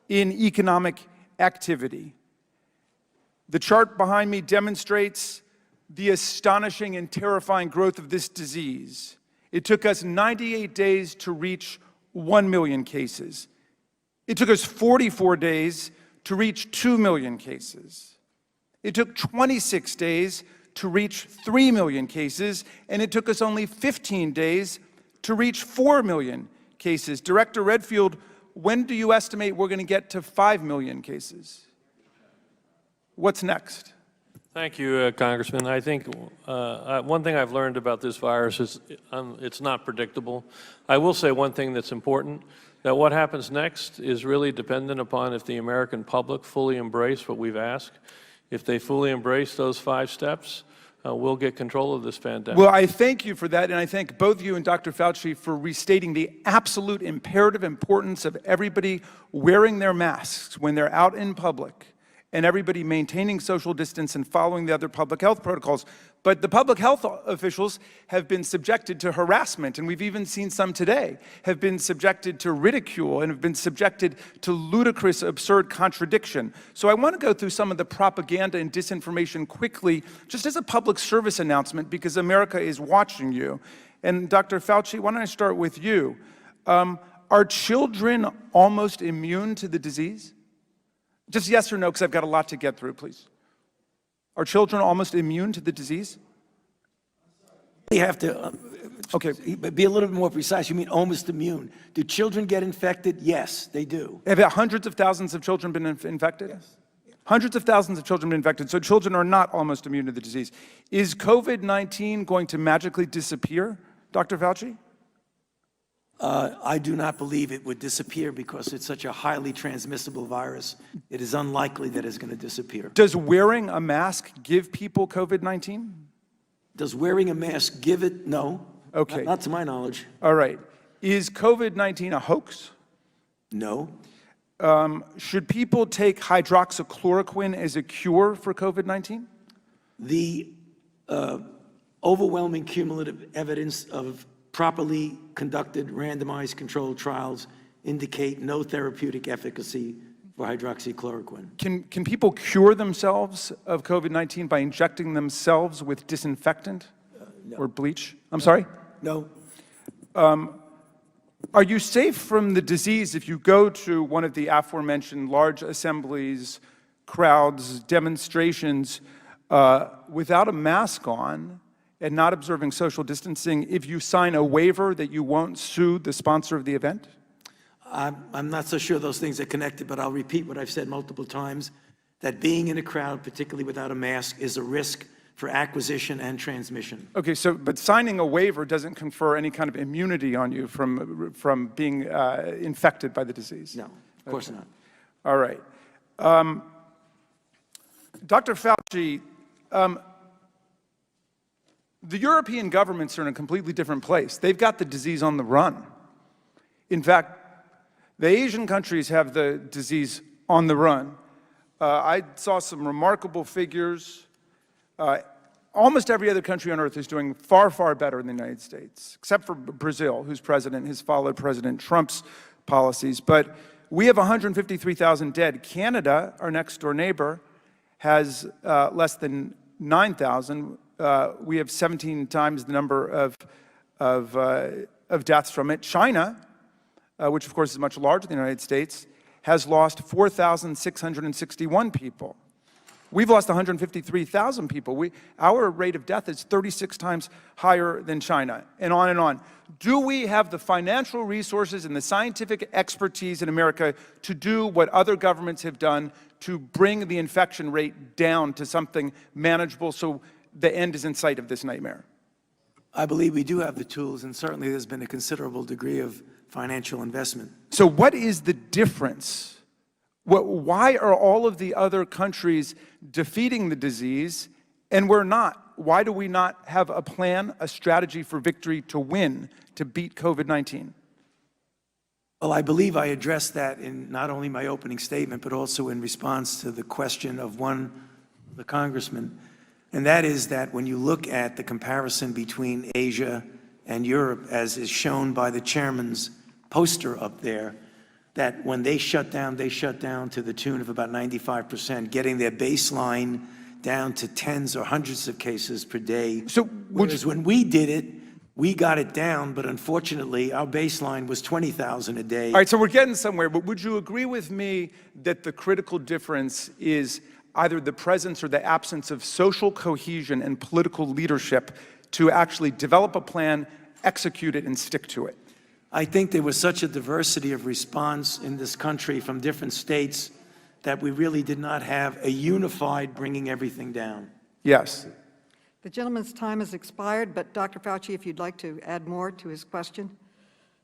in economic activity. The chart behind me demonstrates the astonishing and terrifying growth of this disease. It took us 98 days to reach 1 million cases. It took us 44 days to reach 2 million cases. It took 26 days to reach 3 million cases, and it took us only 15 days to reach 4 million cases. Director Redfield When do you estimate we're going to get to 5 million cases? What's next? Thank you, Congressman. I think one thing I've learned about this virus is it's not predictable. I will say one thing that's important, that what happens next is really dependent upon if the American public fully embrace what we've asked. If they fully embrace those 5 steps, we'll get control of this pandemic. Well, I thank you for that, and I thank both you and Dr. Fauci for restating the absolute imperative importance of everybody wearing their masks when they're out in public, and everybody maintaining social distance and following the other public health protocols. But the public health officials have been subjected to harassment, and we've even seen some today, have been subjected to ridicule and have been subjected to ludicrous, absurd contradiction. So I want to go through some of the propaganda and disinformation quickly, just as a public service announcement, because America is watching you. And Dr. Fauci, why don't I start with you? Are children almost immune to the disease? Just yes or no, because I've got a lot to get through, please. Are children almost immune to the disease? You have to be a little bit more precise. You mean almost immune. Do children get infected? Yes, they do. Have hundreds of thousands of children been infected? Yes. Hundreds of thousands of children been infected, so children are not almost immune to the disease. Is COVID-19 going to magically disappear, Dr. Fauci? I do not believe it would disappear because it's such a highly transmissible virus. It is unlikely that it's going to disappear. Does wearing a mask give people COVID-19? Does wearing a mask give it? No. Okay. Not to my knowledge. All right. Is COVID-19 a hoax? No. Should people take hydroxychloroquine as a cure for COVID-19? The overwhelming cumulative evidence of properly conducted randomized controlled trials indicate no therapeutic efficacy for hydroxychloroquine. Can people cure themselves of COVID-19 by injecting themselves with disinfectant or bleach? I'm sorry? No. Are you safe from the disease if you go to one of the aforementioned large assemblies, crowds, demonstrations, without a mask on and not observing social distancing, if you sign a waiver that you won't sue the sponsor of the event? I'm not so sure those things are connected, but I'll repeat what I've said multiple times, that being in a crowd, particularly without a mask, is a risk for acquisition and transmission. Okay, so, but signing a waiver doesn't confer any kind of immunity on you from being infected by the disease? No, of course not. All right. Dr. Fauci, the European governments are in a completely different place. They've got the disease on the run. In fact, the Asian countries have the disease on the run. I saw some remarkable figures. Almost every other country on earth is doing far, far better than the United States, except for Brazil, whose president has followed President Trump's policies. But we have 153,000 dead. Canada, our next door neighbor, has less than 9,000. We have 17 times the number of deaths from it. China, which of course is much larger than the United States, has lost 4,661 people. We've lost 153,000 people. Our rate of death is 36 times higher than China, and on and on. Do we have the financial resources and the scientific expertise in America to do what other governments have done to bring the infection rate down to something manageable so the end is in sight of this nightmare? I believe we do have the tools, and certainly there's been a considerable degree of financial investment. So what is the difference? Why are all of the other countries defeating the disease and we're not? Why do we not have a plan, a strategy for victory to win, to beat COVID-19? Well, I believe I addressed that in not only my opening statement, but also in response to the question of the congressman. And that is that when you look at the comparison between Asia and Europe, as is shown by the chairman's poster up there, that when they shut down to the tune of about 95%, getting their baseline down to tens or hundreds of cases per day. So whereas when we did it, we got it down, but unfortunately, our baseline was 20,000 a day. All right, so we're getting somewhere, but would you agree with me that the critical difference is either the presence or the absence of social cohesion and political leadership to actually develop a plan, execute it, and stick to it? I think there was such a diversity of response in this country from different states that we really did not have a unified bringing everything down. Yes. The gentleman's time has expired, but Dr. Fauci, if you'd like to add more to his question.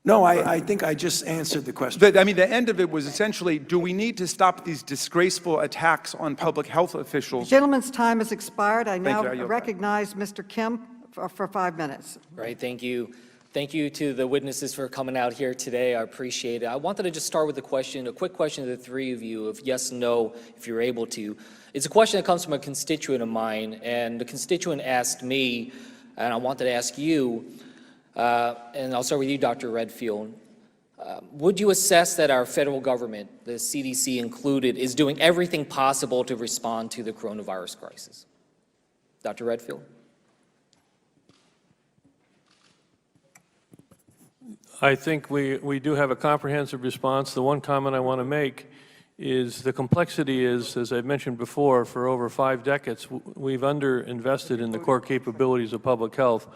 No, I think I just answered the question. I mean, the end of it was essentially, do we need to stop these disgraceful attacks on public health The officials? gentleman's time has expired. I now you. I yield back. recognize Mr. Kim for 5 minutes. Right, thank you. Thank you to the witnesses for coming out here today. I appreciate it. I wanted to just start with a question, a quick question to the three of you, of yes, no, if you're able to. It's a question that comes from a constituent of mine, and the constituent asked me, and I wanted to ask you, and I'll start with you, Dr. Redfield. Would you assess that our federal government, the CDC included, is doing everything possible to respond to the coronavirus crisis? Dr. Redfield? I think we do have a comprehensive response. The one comment I want to make is the complexity is, as I've mentioned before, for over 5 decades, we've underinvested in the core capabilities of public health.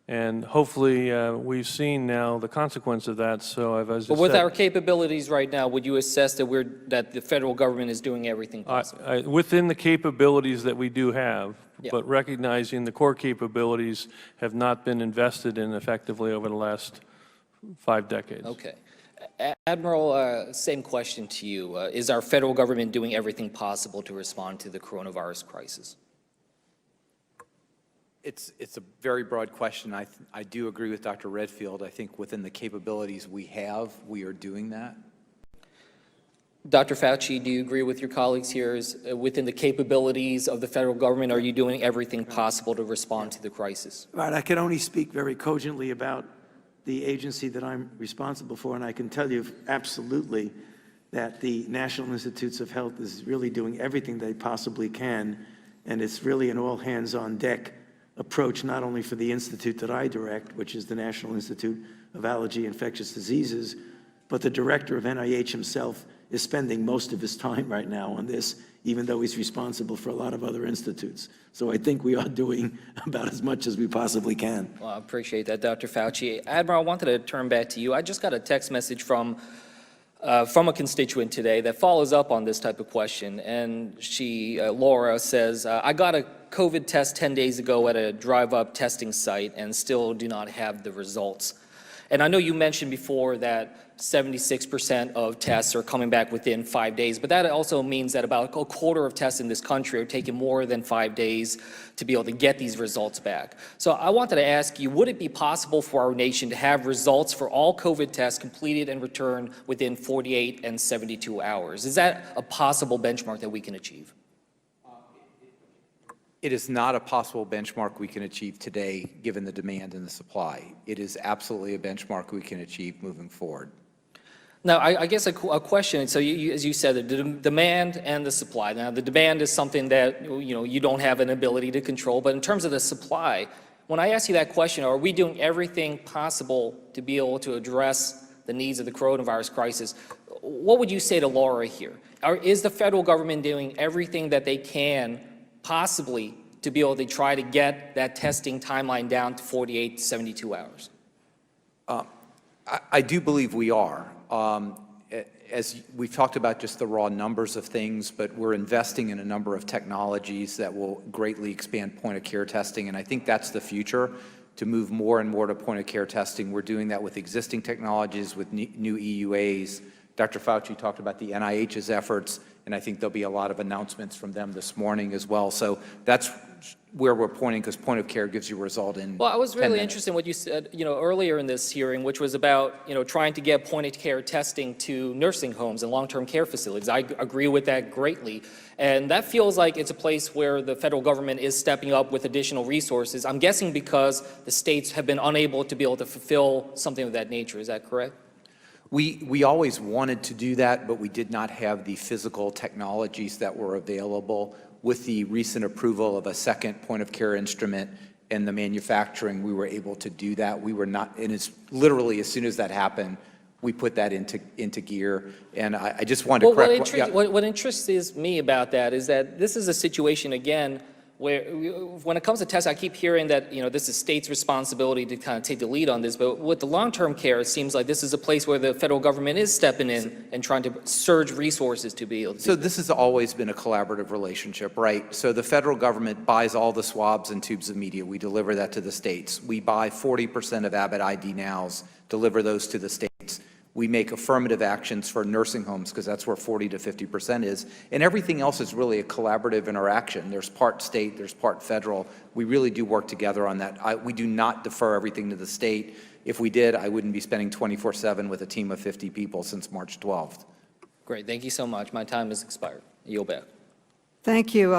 And hopefully, we've seen now the consequence of that. So, as I But with said, our capabilities right now, would you assess that the federal government is doing everything possible? within the capabilities that we do have, Yeah. but recognizing the core capabilities have not been invested in effectively over the last 5 decades. Okay. Admiral, same question to you. Is our federal government doing everything possible to respond to the coronavirus crisis? It's a very broad question. I do agree with Dr. Redfield. I think within the capabilities we have, we are doing that. Dr. Fauci, do you agree with your colleagues here? Is within the capabilities of the federal government, are you doing everything possible to respond to the crisis? Right, I can only speak very cogently about the agency that I'm responsible for, and I can tell you absolutely that the National Institutes of Health is really doing everything they possibly can, and it's really an all-hands-on-deck approach, not only for the institute that I direct, which is the National Institute of Allergy and Infectious Diseases, but the director of NIH himself is spending most of his time right now on this, even though he's responsible for a lot of other institutes. So I think we are doing about as much as we possibly can. Well, I appreciate that, Dr. Fauci. Admiral, I wanted to turn back to you. I just got a text message from a constituent today that follows up on this type of question, and Laura says, I got a COVID test 10 days ago at a drive-up testing site and still do not have the results. And I know you mentioned before that 76% of tests are coming back within 5 days, but that also means that about a quarter of tests in this country are taking more than 5 days to be able to get these results back. So I wanted to ask you, would it be possible for our nation to have results for all COVID tests completed and returned within 48 and 72 hours? Is that a possible benchmark that we can achieve? It is not a possible benchmark we can achieve today, given the demand and the supply. It is absolutely a benchmark we can achieve moving forward. Now, I guess a question, so as you said, the demand and the supply. Now, the demand is something that, you don't have an ability to control, but in terms of the supply, when I ask you that question, are we doing everything possible to be able to address the needs of the coronavirus crisis? What would you say to Laura here? Is the federal government doing everything that they can possibly to be able to try to get that testing timeline down to 48 to 72 hours? I do believe we are. As we've talked about just the raw numbers of things, but we're investing in a number of technologies that will greatly expand point-of-care testing, and I think that's the future, to move more and more to point-of-care testing. We're doing that with existing technologies, with new EUAs. Dr. Fauci talked about the NIH's efforts, and I think there'll be a lot of announcements from them this morning as well. So that's where we're pointing, because point of care gives you a result in 10 Well, I was really minutes. interested in what you said, earlier in this hearing, which was about, trying to get point-of-care testing to nursing homes and long-term care facilities. I agree with that greatly. And that feels like it's a place where the federal government is stepping up with additional resources. I'm guessing because the states have been unable to be able to fulfill something of that nature. Is that correct? We always wanted to do that, but we did not have the physical technologies that were available. With the recent approval of a second point-of-care instrument and the manufacturing, we were able to do that. We were not, and it's literally as soon as that happened, we put that into gear. And I just wanted to correct. What interests me about that is that this is a situation, again, when it comes to testing, I keep hearing that, this is states' responsibility to kind of take the lead on this, but with the long-term care, it seems like this is a place where the federal government is stepping in and trying to surge resources to be able to. So this has always been a collaborative relationship, right? So the federal government buys all the swabs and tubes of media. We deliver that to the states. We buy 40% of Abbott ID Nows, deliver those to the states. We make affirmative actions for nursing homes because that's where 40 to 50% is. And everything else is really a collaborative interaction. There's part state, there's part federal. We really do work together on that. We do not defer everything to the state. If we did, I wouldn't be spending 24/7 with a team of 50 people since March 12th. Great, thank you so much. My time has expired. Yield back. Thank you.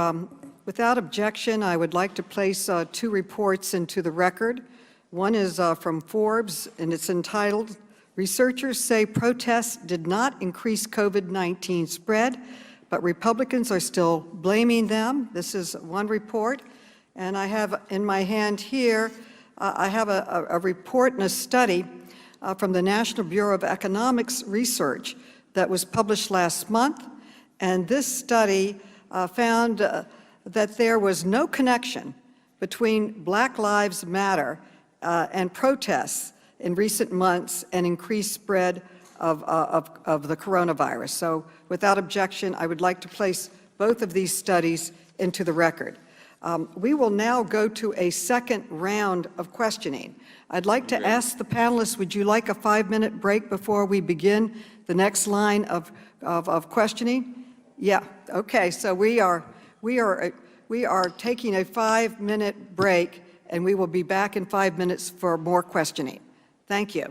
Without objection, I would like to place 2 reports into the record. One is from Forbes, and it's entitled, "Researchers say protests did not increase COVID-19 spread, but Republicans are still blaming them." This is one report. And I have in my hand here, I have a report and a study from the National Bureau of Economics Research that was published last month. And this study found that there was no connection between Black Lives Matter and protests in recent months and increased spread of the coronavirus. So without objection, I would like to place both of these studies into the record. We will now go to a second round of questioning. I'd like to ask the panelists, would you like a 5-minute break before we begin the next line of questioning? Yeah, okay, so we are taking a 5-minute break, and we will be back in 5 minutes for more questioning. Thank you.